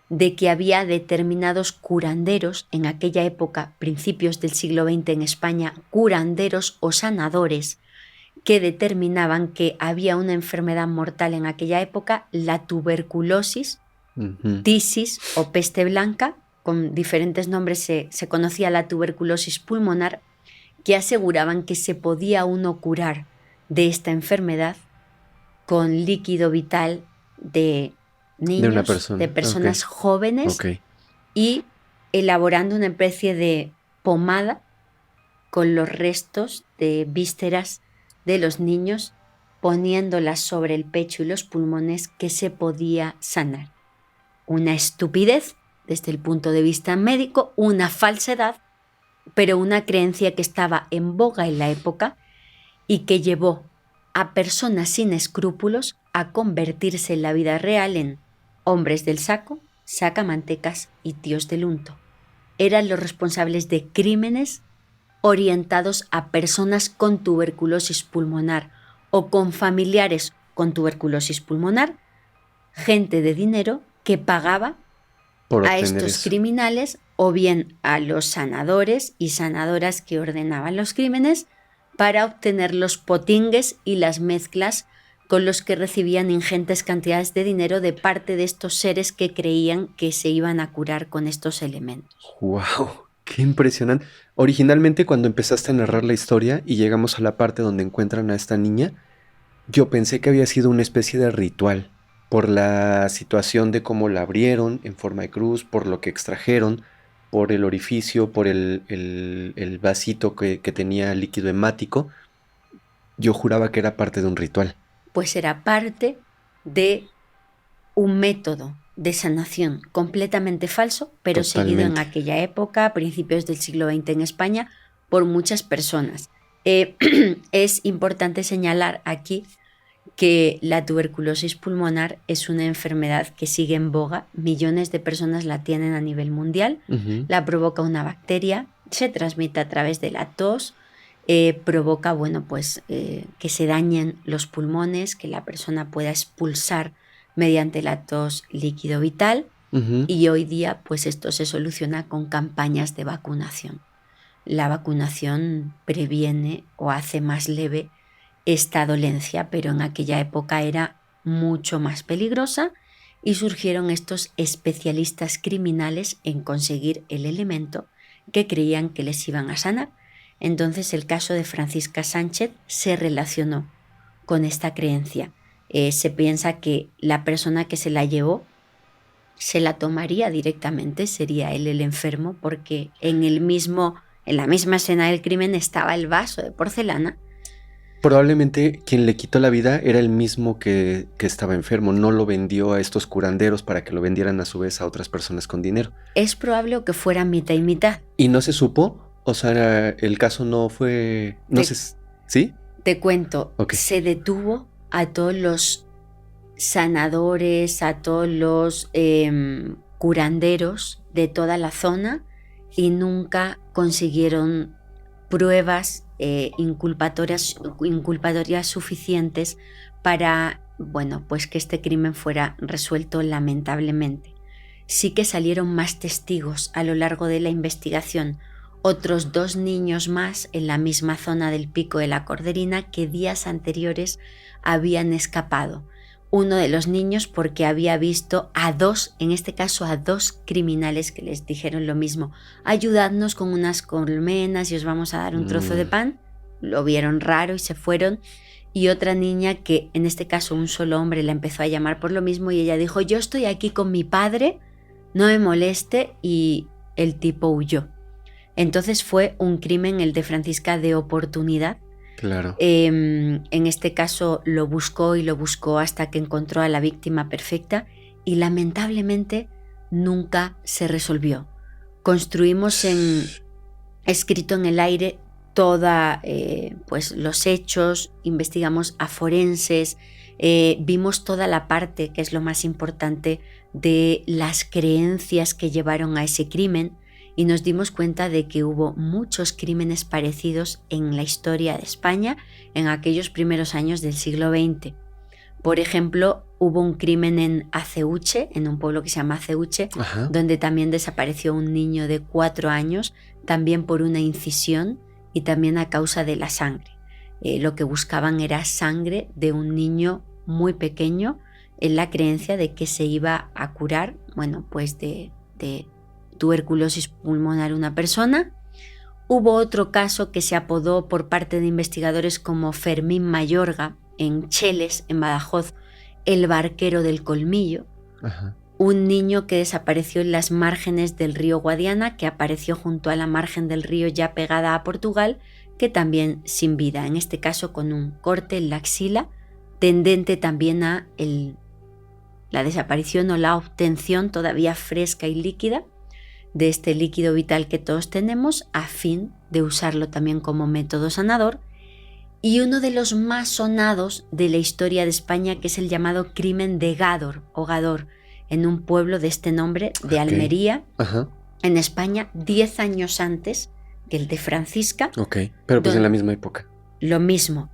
de que había determinados curanderos en aquella época, principios del siglo XX en España, curanderos o sanadores, que determinaban que había una enfermedad mortal en aquella época, la tuberculosis, tisis o peste blanca. Con diferentes nombres se conocía la tuberculosis pulmonar, que aseguraban que se podía uno curar de esta enfermedad con líquido vital de niños, de personas jóvenes, y elaborando una especie de pomada con los restos de vísceras de los niños, poniéndolas sobre el pecho y los pulmones, que se podía sanar. Una estupidez desde el punto de vista médico, una falsedad, pero una creencia que estaba en boga en la época y que llevó a personas sin escrúpulos a convertirse en la vida real en hombres del saco, sacamantecas y tíos del unto. Eran los responsables de crímenes orientados a personas con tuberculosis pulmonar o con familiares con tuberculosis pulmonar, gente de dinero que pagaba a estos criminales, o bien a los sanadores y sanadoras que ordenaban los crímenes, para obtener los potingues y las mezclas con los que recibían ingentes cantidades de dinero de parte de estos seres que creían que se iban a curar con estos elementos. ¡Wow! ¡Qué impresionante! Originalmente, cuando empezaste a narrar la historia y llegamos a la parte donde encuentran a esta niña, yo pensé que había sido una especie de ritual, por la situación de cómo la abrieron en forma de cruz, por lo que extrajeron, por el orificio, por el vasito que tenía líquido hemático. Yo juraba que era parte de un ritual. Pues era parte de un método de sanación completamente falso, pero seguido en aquella época, a principios del siglo XX en España, por muchas personas. Es importante señalar aquí que la tuberculosis pulmonar es una enfermedad que sigue en boga. Millones de personas la tienen a nivel mundial. La provoca una bacteria, se transmite a través de la tos, provoca que se dañen los pulmones, que la persona pueda expulsar mediante la tos líquido vital, y hoy día pues esto se soluciona con campañas de vacunación. La vacunación previene o hace más leve esta dolencia, pero en aquella época era mucho más peligrosa y surgieron estos especialistas criminales en conseguir el elemento que creían que les iban a sanar. Entonces el caso de Francisca Sánchez se relacionó con esta creencia. Se piensa que la persona que se la llevó se la tomaría directamente, sería él el enfermo, porque en la misma escena del crimen estaba el vaso de porcelana. Probablemente quien le quitó la vida era el mismo que estaba enfermo, no lo vendió a estos curanderos para que lo vendieran a su vez a otras personas con dinero. Es probable que fuera mitad y mitad. ¿Y no se supo? O sea, el caso no fue... ¿Sí? Te cuento, Okay. Se detuvo a todos los sanadores, a todos los curanderos de toda la zona y nunca consiguieron pruebas inculpatorias suficientes para, pues que este crimen fuera resuelto lamentablemente. Sí que salieron más testigos a lo largo de la investigación, otros 2 niños más en la misma zona del Pico de la Corderina que días anteriores habían escapado. Uno de los niños porque había visto a 2 criminales que les dijeron lo mismo: ayudadnos con unas colmenas y os vamos a dar un trozo de pan. Lo vieron raro y se fueron. Y otra niña que en este caso un solo hombre la empezó a llamar por lo mismo y ella dijo: yo estoy aquí con mi padre, no me moleste, y el tipo huyó. Entonces fue un crimen, el de Francisca, de oportunidad. Claro. En este caso lo buscó y lo buscó hasta que encontró a la víctima perfecta y lamentablemente nunca se resolvió. Construimos escrito en el aire toda los hechos, investigamos a forenses, vimos toda la parte, que es lo más importante, de las creencias que llevaron a ese crimen. Y nos dimos cuenta de que hubo muchos crímenes parecidos en la historia de España en aquellos primeros años del siglo XX. Por ejemplo, hubo un crimen en Aceuche, en un pueblo que se llama Aceuche, donde también desapareció un niño de 4 años, también por una incisión y también a causa de la sangre. Lo que buscaban era sangre de un niño muy pequeño, en la creencia de que se iba a curar, de tuberculosis pulmonar una persona. Hubo otro caso que se apodó por parte de investigadores como Fermín Mayorga, en Cheles, en Badajoz, el barquero del colmillo. Un niño que desapareció en las márgenes del río Guadiana, que apareció junto a la margen del río ya pegada a Portugal, que también sin vida, en este caso con un corte en la axila, tendente también a la desaparición o la obtención todavía fresca y líquida de este líquido vital que todos tenemos, a fin de usarlo también como método sanador. Y uno de los más sonados de la historia de España, que es el llamado crimen de Gádor o Gador, en un pueblo de este nombre, de Almería, en España, 10 años antes que el de Francisca. Pero pues en la misma época. Lo mismo,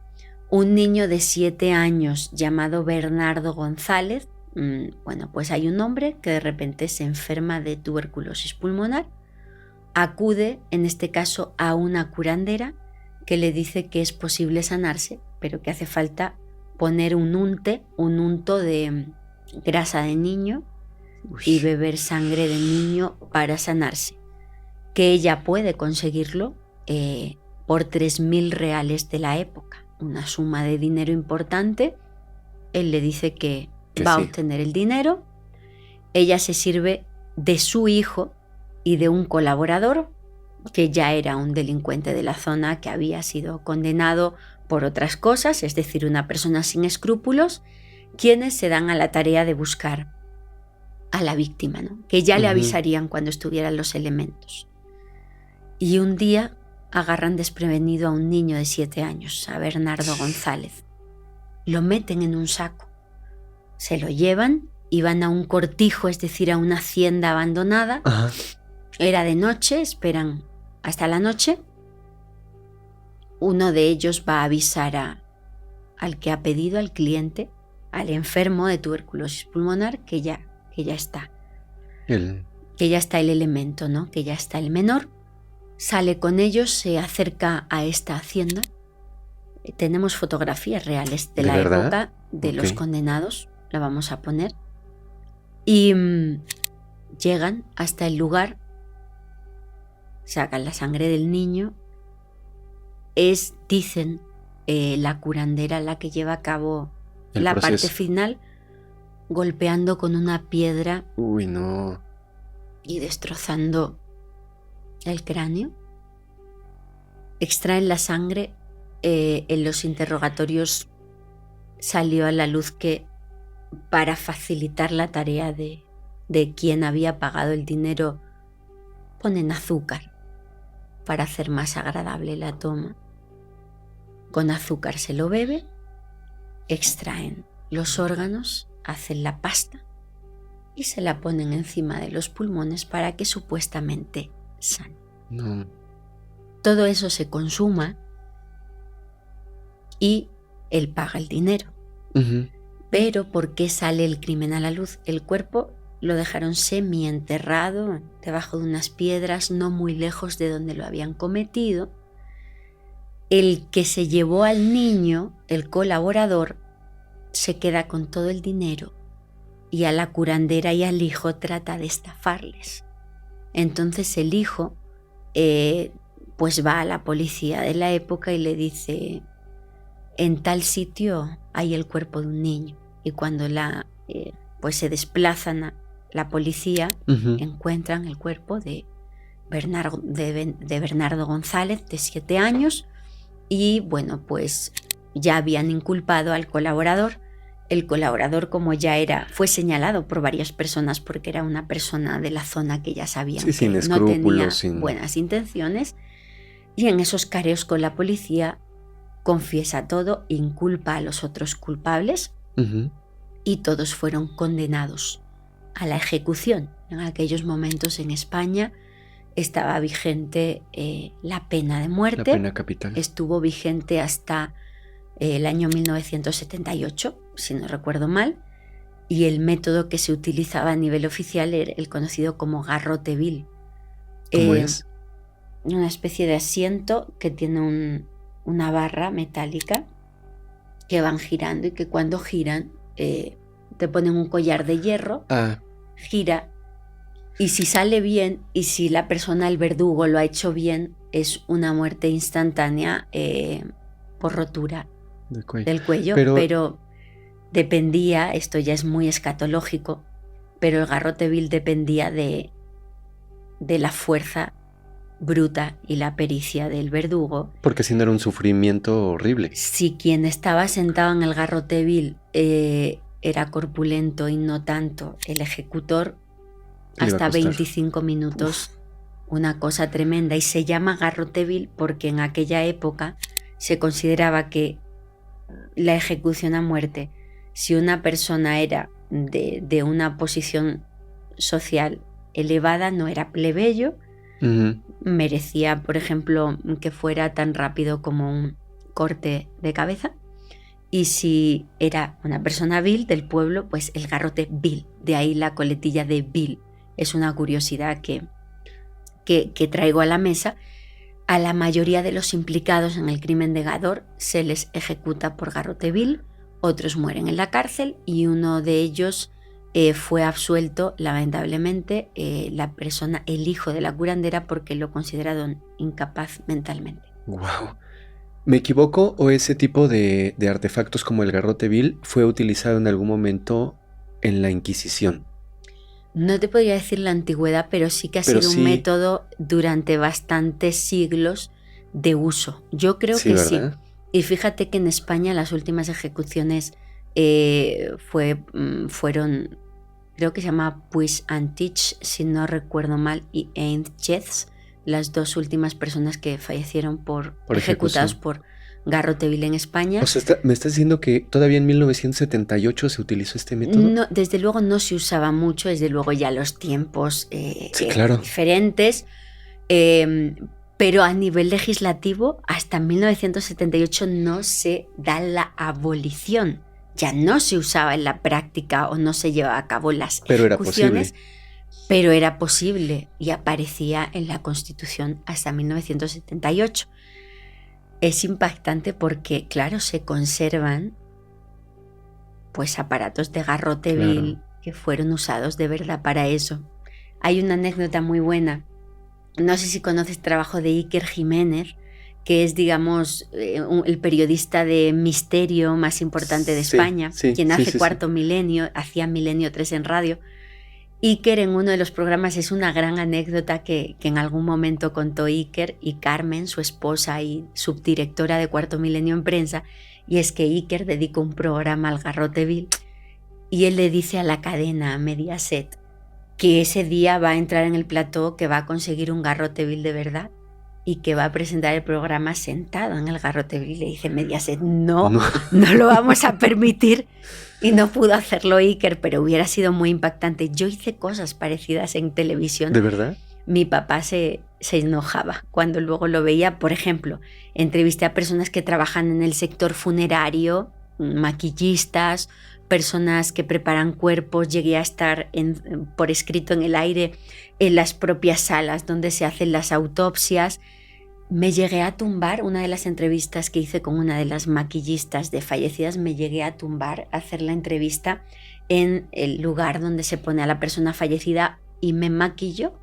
un niño de 7 años llamado Bernardo González. Pues hay un hombre que de repente se enferma de tuberculosis pulmonar, acude en este caso a una curandera que le dice que es posible sanarse, pero que hace falta poner un unto de grasa de niño y beber sangre de niño para sanarse, que ella puede conseguirlo por 3.000 reales de la época, una suma de dinero importante. Él le dice que va a obtener el dinero. Ella se sirve de su hijo y de un colaborador que ya era un delincuente de la zona, que había sido condenado por otras cosas, es decir, una persona sin escrúpulos, quienes se dan a la tarea de buscar a la víctima, ¿no? Que ya le avisarían cuando estuvieran los elementos. Y un día agarran desprevenido a un niño de 7 años, a Bernardo González. Lo meten en un saco. Se lo llevan y van a un cortijo, es decir, a una hacienda abandonada. Era de noche, esperan hasta la noche. Uno de ellos va a avisar al que ha pedido, al cliente, al enfermo de tuberculosis pulmonar, que ya está. Que ya está el elemento, ¿no? Que ya está el menor. Sale con ellos, se acerca a esta hacienda. Tenemos fotografías reales de ¿De la verdad? época de Ok. los condenados, la vamos a poner, y llegan hasta el lugar, sacan la sangre del niño, dicen, la curandera la que lleva a cabo El la parte proceso. final, golpeando con una piedra Uy, no. y destrozando el cráneo. Extraen la sangre. En los interrogatorios salió a la luz que para facilitar la tarea de quien había pagado el dinero, ponen azúcar para hacer más agradable la toma. Con azúcar se lo bebe, extraen los órganos, hacen la pasta y se la ponen encima de los pulmones para que supuestamente sane. No. Todo eso se consuma y él paga el dinero. Ujú. Pero ¿por qué sale el crimen a la luz? El cuerpo lo dejaron semienterrado debajo de unas piedras no muy lejos de donde lo habían cometido. El que se llevó al niño, el colaborador, se queda con todo el dinero y a la curandera y al hijo trata de estafarles. Entonces el hijo pues va a la policía de la época y le dice: en tal sitio hay el cuerpo de un niño. Y cuando pues se desplazan a la policía, Ujú. encuentran el cuerpo de Bernardo González, de 7 años, y bueno, pues ya habían inculpado al colaborador. El colaborador, como ya fue señalado por varias personas porque era una persona de la zona que ya sabían Sí, que sin no escrúpulos, tenía buenas intenciones, y en esos careos con la policía confiesa todo, inculpa a los otros culpables Ujú. y todos fueron condenados a la ejecución. En aquellos momentos en España estaba vigente la pena de muerte. La pena capital. Estuvo vigente hasta el año 1978, si no recuerdo mal, y el método que se utilizaba a nivel oficial era el conocido como garrote vil. ¿Cómo es? Una especie de asiento que tiene una barra metálica que van girando y que cuando giran te ponen un collar de hierro, gira, y si sale bien y si la persona, el verdugo, lo ha hecho bien, es una muerte instantánea por rotura del cuello, pero dependía, esto ya es muy escatológico, pero el garrote vil dependía de la fuerza bruta y la pericia del verdugo. Porque si no era un sufrimiento horrible. Si quien estaba sentado en el garrote vil era corpulento y no tanto el ejecutor, hasta 25 minutos, una cosa tremenda. Y se llama garrote vil porque en aquella época se consideraba que la ejecución a muerte, si una persona era de una posición social elevada, no era plebeyo, merecía, por ejemplo, que fuera tan rápido como un corte de cabeza. Y si era una persona vil del pueblo, pues el garrote vil. De ahí la coletilla de vil. Es una curiosidad que traigo a la mesa. A la mayoría de los implicados en el crimen de Gádor se les ejecuta por garrote vil, otros mueren en la cárcel y uno de ellos fue absuelto, lamentablemente, el hijo de la curandera, porque lo consideraron incapaz mentalmente. ¡Wow! ¿Me equivoco o ese tipo de artefactos como el garrote vil fue utilizado en algún momento en la Inquisición? No te podría decir la antigüedad, pero sí que ha sido un método durante bastantes siglos de uso. Yo creo que ¿verdad? Sí. Y fíjate que en España las últimas ejecuciones fueron, creo que se llama Puig Antich, si no recuerdo mal, y Eintjes, las dos últimas personas que fallecieron por ejecutados por garrote vil en España. O sea, ¿me estás diciendo que todavía en 1978 se utilizó este método? No, desde luego no se usaba mucho, desde luego ya los tiempos sí, claro. diferentes, pero a nivel legislativo hasta 1978 no se da la abolición. Ya no se usaba en la práctica o no se llevaba a cabo las ejecuciones, pero era posible y aparecía en la Constitución hasta 1978. es impactante porque, claro, se conservan pues aparatos de garrote vil que fueron usados de verdad para eso. Hay una anécdota muy buena. No sé si conoces el trabajo de Iker Jiménez, que es, digamos, el periodista de misterio más importante de España, quien hace Cuarto Milenio, hacía Milenio 3 en radio. Iker, en uno de los programas, es una gran anécdota que en algún momento contó Iker y Carmen, su esposa y subdirectora de Cuarto Milenio en prensa, y es que Iker dedicó un programa al garrote vil y él le dice a la cadena, a Mediaset, que ese día va a entrar en el plató, que va a conseguir un garrote vil de verdad y que va a presentar el programa sentado en el garrote vil. Le dice Mediaset, no lo vamos a permitir. Y no pudo hacerlo Iker, pero hubiera sido muy impactante. Yo hice cosas parecidas en televisión. ¿De verdad? Mi papá se enojaba cuando luego lo veía. Por ejemplo, entrevisté a personas que trabajan en el sector funerario, maquillistas, personas que preparan cuerpos. Llegué a estar por escrito en el aire en las propias salas donde se hacen las autopsias. Me llegué a tumbar, una de las entrevistas que hice con una de las maquillistas de fallecidas, me llegué a tumbar a hacer la entrevista en el lugar donde se pone a la persona fallecida y me maquilló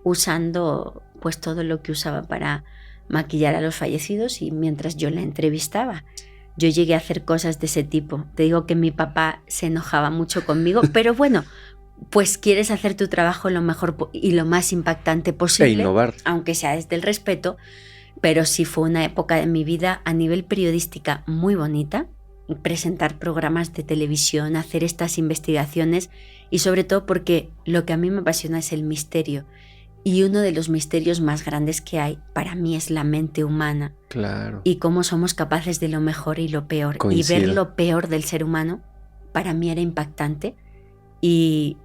usando pues todo lo que usaba para maquillar a los fallecidos y mientras yo la entrevistaba. Yo llegué a hacer cosas de ese tipo. Te digo que mi papá se enojaba mucho conmigo, pero bueno, pues quieres hacer tu trabajo lo mejor y lo más impactante posible, e innovar, aunque sea desde el respeto, pero sí fue una época de mi vida a nivel periodística muy bonita, presentar programas de televisión, hacer estas investigaciones y sobre todo porque lo que a mí me apasiona es el misterio y uno de los misterios más grandes que hay para mí es la mente humana. Claro. Y cómo somos capaces de lo mejor y lo peor. Coincido. Y ver lo peor del ser humano para mí era impactante y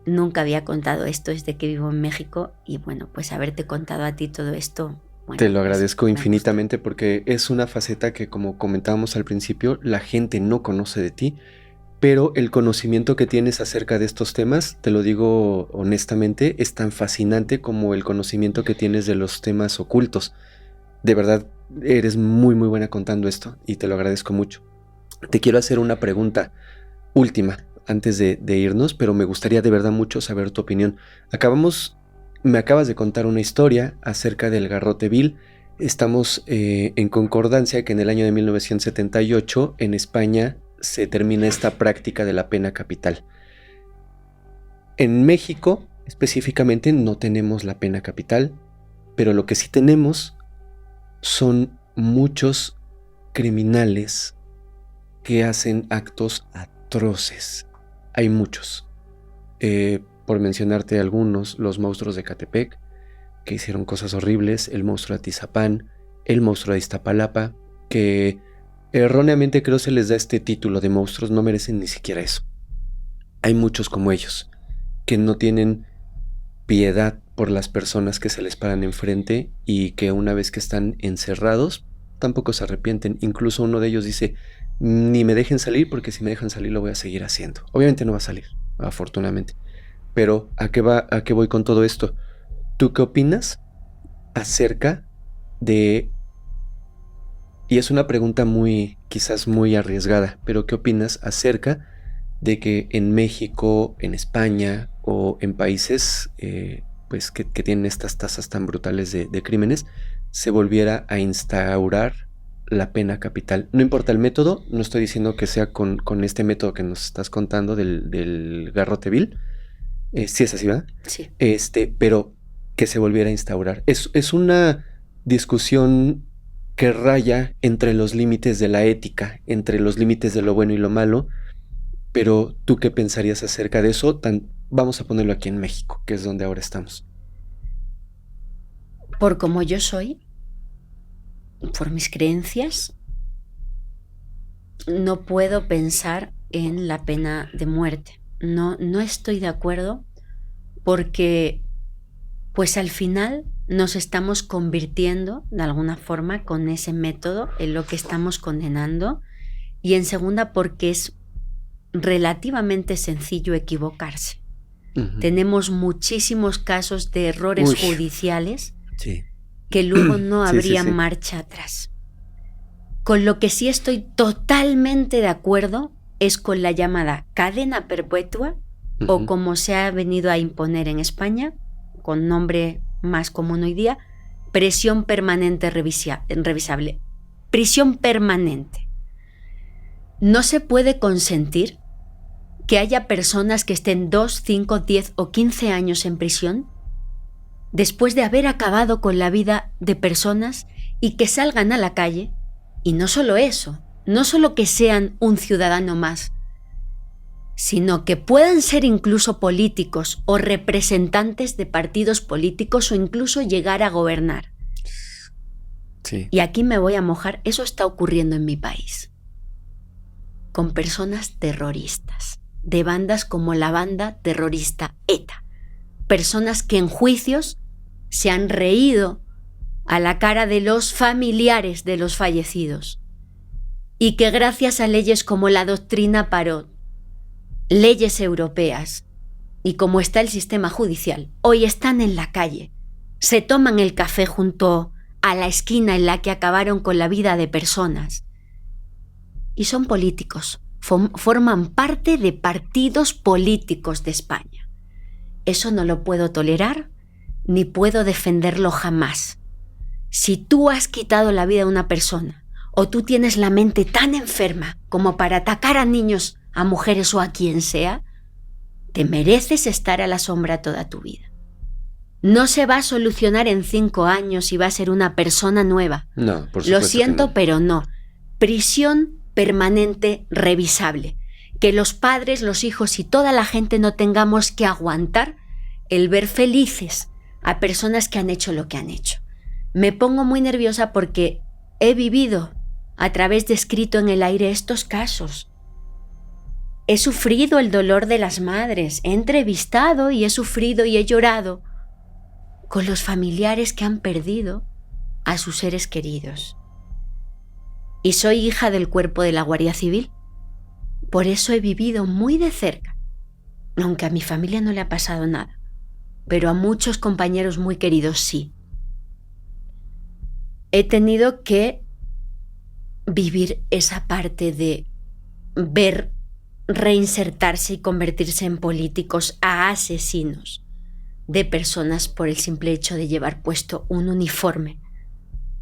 nunca había contado esto desde que vivo en México y bueno, pues haberte contado a ti todo esto. Bueno, te lo agradezco infinitamente porque es una faceta que, como comentábamos al principio, la gente no conoce de ti, pero el conocimiento que tienes acerca de estos temas, te lo digo honestamente, es tan fascinante como el conocimiento que tienes de los temas ocultos. De verdad, eres muy muy buena contando esto y te lo agradezco mucho. Te quiero hacer una pregunta última antes de irnos, pero me gustaría de verdad mucho saber tu opinión. Me acabas de contar una historia acerca del garrote vil. Estamos en concordancia que en el año de 1978 en España se termina esta práctica de la pena capital. En México específicamente no tenemos la pena capital, pero lo que sí tenemos son muchos criminales que hacen actos atroces. Hay muchos. Por mencionarte algunos, los monstruos de Ecatepec, que hicieron cosas horribles, el monstruo de Atizapán, el monstruo de Iztapalapa, que erróneamente creo se les da este título de monstruos, no merecen ni siquiera eso. Hay muchos como ellos, que no tienen piedad por las personas que se les paran enfrente y que una vez que están encerrados, tampoco se arrepienten. Incluso uno de ellos dice, ni me dejen salir porque si me dejan salir lo voy a seguir haciendo. Obviamente no va a salir, afortunadamente. Pero ¿a qué voy con todo esto? ¿Tú qué opinas acerca de... Y es una pregunta quizás muy arriesgada, pero ¿qué opinas acerca de que en México, en España o en países pues que tienen estas tasas tan brutales de crímenes, se volviera a instaurar la pena capital? No importa el método, no estoy diciendo que sea con este método que nos estás contando del garrote vil. Sí es así, ¿verdad? Sí. Pero que se volviera a instaurar. Es una discusión que raya entre los límites de la ética, entre los límites de lo bueno y lo malo, pero ¿tú qué pensarías acerca de eso? Vamos a ponerlo aquí en México, que es donde ahora estamos. Por como yo soy, por mis creencias, no puedo pensar en la pena de muerte. No estoy de acuerdo porque pues al final nos estamos convirtiendo de alguna forma con ese método en lo que estamos condenando y en segunda porque es relativamente sencillo equivocarse. Uh-huh. Tenemos muchísimos casos de errores judiciales sí. que luego no habría marcha atrás. Con lo que sí estoy totalmente de acuerdo es con la llamada cadena perpetua, o como se ha venido a imponer en España, con nombre más común hoy día, prisión permanente revisable. Prisión permanente. No se puede consentir que haya personas que estén 2, 5, 10 o 15 años en prisión después de haber acabado con la vida de personas y que salgan a la calle, y no solo eso, no solo que sean un ciudadano más, sino que puedan ser incluso políticos o representantes de partidos políticos o incluso llegar a gobernar. Sí. Y aquí me voy a mojar, eso está ocurriendo en mi país, con personas terroristas, de bandas como la banda terrorista ETA, personas que en juicios se han reído a la cara de los familiares de los fallecidos y que gracias a leyes como la doctrina Parot, leyes europeas y como está el sistema judicial, hoy están en la calle, se toman el café junto a la esquina en la que acabaron con la vida de personas y son políticos, forman parte de partidos políticos de España. Eso no lo puedo tolerar ni puedo defenderlo jamás. Si tú has quitado la vida de una persona o tú tienes la mente tan enferma como para atacar a niños, a mujeres o a quien sea, te mereces estar a la sombra toda tu vida. No se va a solucionar en 5 años y va a ser una persona nueva. No, por supuesto. Lo siento, no. pero no. Prisión permanente revisable. Que los padres, los hijos y toda la gente no tengamos que aguantar el ver felices a personas que han hecho lo que han hecho. Me pongo muy nerviosa porque he vivido a través de escrito en el aire estos casos. He sufrido el dolor de las madres, he entrevistado y he sufrido y he llorado con los familiares que han perdido a sus seres queridos. Y soy hija del cuerpo de la Guardia Civil. Por eso he vivido muy de cerca, aunque a mi familia no le ha pasado nada, pero a muchos compañeros muy queridos sí. He tenido que vivir esa parte de ver reinsertarse y convertirse en políticos a asesinos de personas por el simple hecho de llevar puesto un uniforme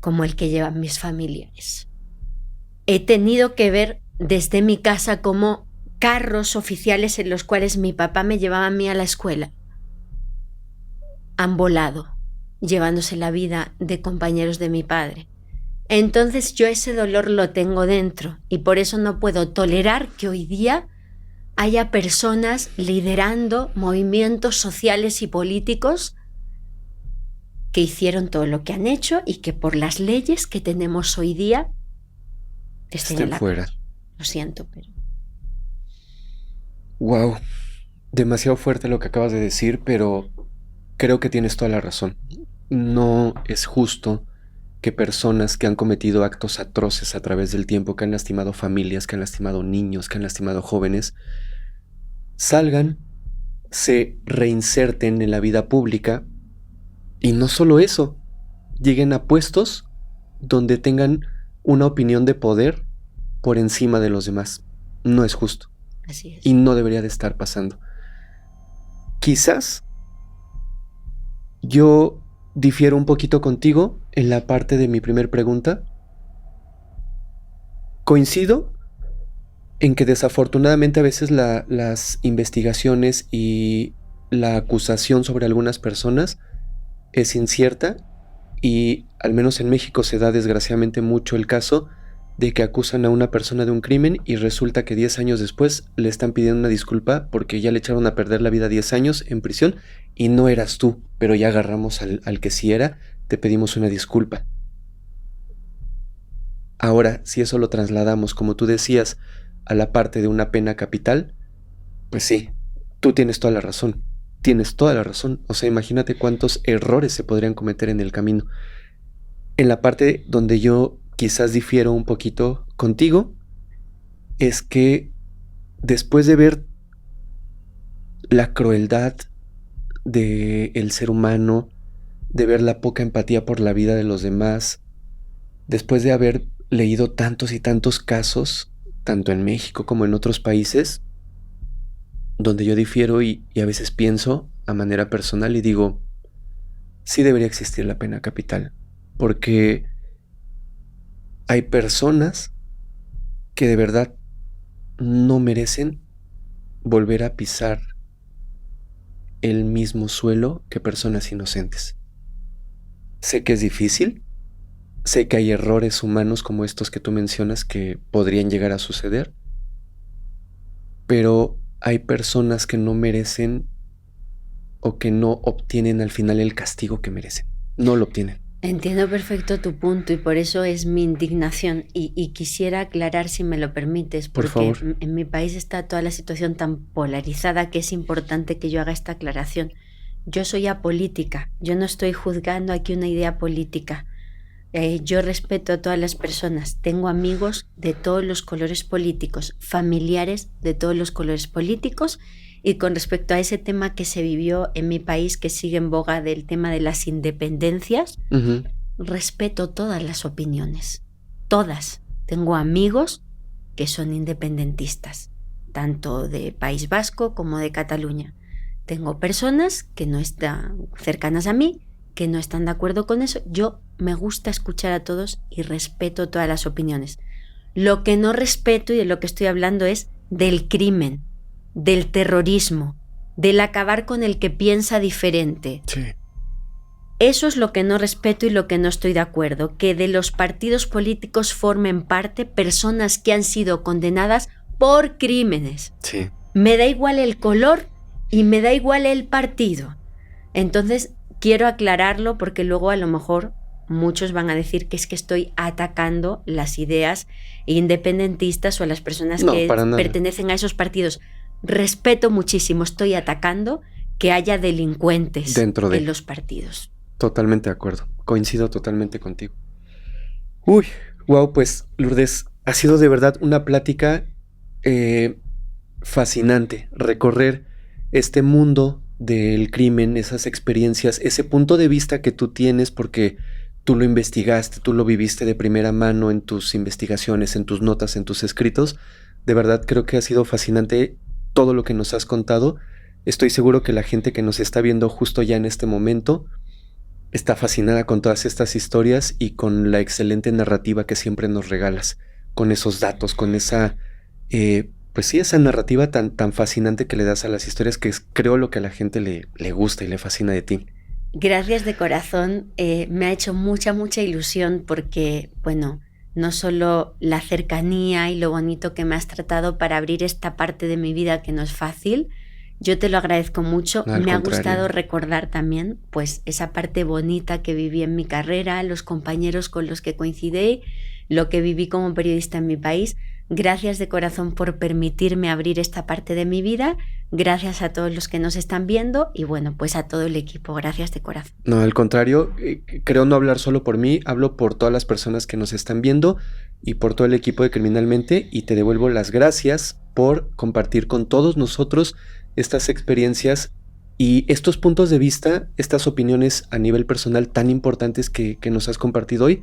como el que llevan mis familiares. He tenido que ver desde mi casa cómo carros oficiales en los cuales mi papá me llevaba a mí a la escuela han volado, llevándose la vida de compañeros de mi padre. Entonces yo ese dolor lo tengo dentro y por eso no puedo tolerar que hoy día haya personas liderando movimientos sociales y políticos que hicieron todo lo que han hecho y que por las leyes que tenemos hoy día estén fuera. Lo siento, pero... Wow, demasiado fuerte lo que acabas de decir, pero creo que tienes toda la razón. No es justo que personas que han cometido actos atroces a través del tiempo, que han lastimado familias, que han lastimado niños, que han lastimado jóvenes, salgan, se reinserten en la vida pública y no solo eso, lleguen a puestos donde tengan una opinión de poder por encima de los demás. No es justo. Así es. Y no debería de estar pasando. Quizás yo difiero un poquito contigo en la parte de mi primer pregunta. Coincido en que desafortunadamente a veces las investigaciones y la acusación sobre algunas personas es incierta y al menos en México se da desgraciadamente mucho el caso de que acusan a una persona de un crimen y resulta que 10 años después le están pidiendo una disculpa porque ya le echaron a perder la vida 10 años en prisión y no eras tú, pero ya agarramos al que sí era, te pedimos una disculpa. Ahora, si eso lo trasladamos, como tú decías, a la parte de una pena capital, pues sí, tú tienes toda la razón. Tienes toda la razón. O sea, imagínate cuántos errores se podrían cometer en el camino. En la parte donde yo quizás difiero un poquito contigo, es que después de ver la crueldad del ser humano, de ver la poca empatía por la vida de los demás, después de haber leído tantos y tantos casos, tanto en México como en otros países, donde yo difiero y a veces pienso a manera personal y digo, sí debería existir la pena capital, porque hay personas que de verdad no merecen volver a pisar el mismo suelo que personas inocentes. Sé que es difícil, sé que hay errores humanos como estos que tú mencionas que podrían llegar a suceder, pero hay personas que no merecen o que no obtienen al final el castigo que merecen. No lo obtienen. Entiendo perfecto tu punto y por eso es mi indignación y quisiera aclarar si me lo permites, Por porque favor. en mi país está toda la situación tan polarizada que es importante que yo haga esta aclaración. Yo soy apolítica, yo no estoy juzgando aquí una idea política. Yo respeto a todas las personas, tengo amigos de todos los colores políticos, familiares de todos los colores políticos. Y con respecto a ese tema que se vivió en mi país, que sigue en boga del tema de las independencias, respeto todas las opiniones, todas. Tengo amigos que son independentistas, tanto de País Vasco como de Cataluña. Tengo personas que no están cercanas a mí, que no están de acuerdo con eso. Yo me gusta escuchar a todos y respeto todas las opiniones. Lo que no respeto y de lo que estoy hablando es del crimen, del terrorismo, del acabar con el que piensa diferente. Sí. Eso es lo que no respeto y lo que no estoy de acuerdo, que de los partidos políticos formen parte personas que han sido condenadas por crímenes. Sí. Me da igual el color y me da igual el partido. Entonces, quiero aclararlo porque luego a lo mejor muchos van a decir que es que estoy atacando las ideas independentistas o a las personas que pertenecen a esos partidos. Respeto muchísimo, estoy atacando que haya delincuentes dentro de los partidos. Totalmente de acuerdo, coincido totalmente contigo. Uy, wow, pues Lourdes, ha sido de verdad una plática fascinante, recorrer este mundo del crimen, esas experiencias, ese punto de vista que tú tienes porque tú lo investigaste, tú lo viviste de primera mano en tus investigaciones, en tus notas, en tus escritos. De verdad creo que ha sido fascinante todo lo que nos has contado. Estoy seguro que la gente que nos está viendo justo ya en este momento está fascinada con todas estas historias y con la excelente narrativa que siempre nos regalas, con esos datos, con esa, pues sí, esa narrativa tan fascinante que le das a las historias, que es, creo, lo que a la gente le gusta y le fascina de ti. Gracias de corazón, me ha hecho mucha ilusión porque, bueno, no solo la cercanía y lo bonito que me has tratado para abrir esta parte de mi vida que no es fácil, yo te lo agradezco mucho. Me ha gustado recordar también pues esa parte bonita que viví en mi carrera, los compañeros con los que coincidí, lo que viví como periodista en mi país. Gracias de corazón por permitirme abrir esta parte de mi vida. Gracias a todos los que nos están viendo y bueno, pues a todo el equipo. Gracias de corazón. No, al contrario, creo no hablar solo por mí, hablo por todas las personas que nos están viendo y por todo el equipo de Criminalmente, y te devuelvo las gracias por compartir con todos nosotros estas experiencias y estos puntos de vista, estas opiniones a nivel personal tan importantes que nos has compartido hoy.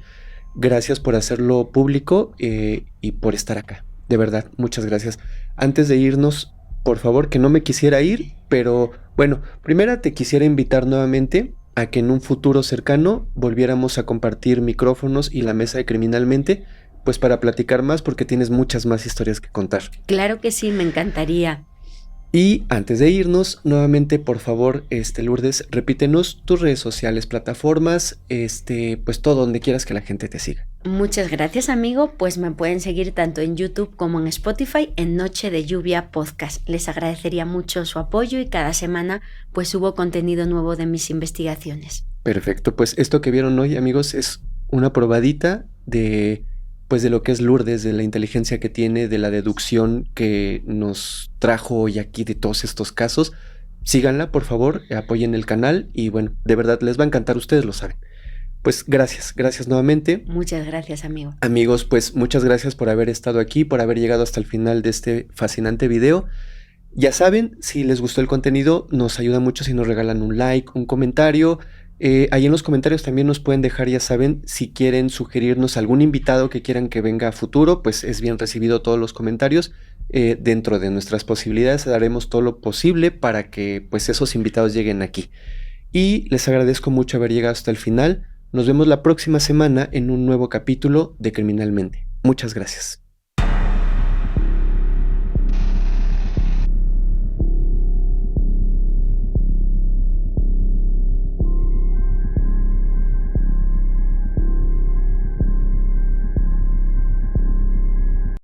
Gracias por hacerlo público y por estar acá. De verdad, muchas gracias. Antes de irnos, por favor, que no me quisiera ir, pero bueno, primero te quisiera invitar nuevamente a que en un futuro cercano volviéramos a compartir micrófonos y la mesa de Criminalmente, pues para platicar más, porque tienes muchas más historias que contar. Claro que sí, me encantaría. Y antes de irnos, nuevamente, por favor, Lourdes, repítenos tus redes sociales, plataformas, pues todo donde quieras que la gente te siga. Muchas gracias, amigo. Pues me pueden seguir tanto en YouTube como en Spotify en Noche de Lluvia Podcast. Les agradecería mucho su apoyo y cada semana pues subo contenido nuevo de mis investigaciones. Perfecto, pues esto que vieron hoy, amigos, es una probadita de lo que es Lourdes, de la inteligencia que tiene, de la deducción que nos trajo hoy aquí de todos estos casos. Síganla, por favor, apoyen el canal y bueno, de verdad les va a encantar, ustedes lo saben. Pues gracias nuevamente. Muchas gracias, amigo. Amigos, pues muchas gracias por haber estado aquí, por haber llegado hasta el final de este fascinante video. Ya saben, si les gustó el contenido, nos ayuda mucho si nos regalan un like, un comentario, Ahí en los comentarios también nos pueden dejar, ya saben, si quieren sugerirnos algún invitado que quieran que venga a futuro, pues es bien recibido todos los comentarios. Dentro de nuestras posibilidades haremos todo lo posible para que pues esos invitados lleguen aquí. Y les agradezco mucho haber llegado hasta el final. Nos vemos la próxima semana en un nuevo capítulo de Criminalmente. Muchas gracias.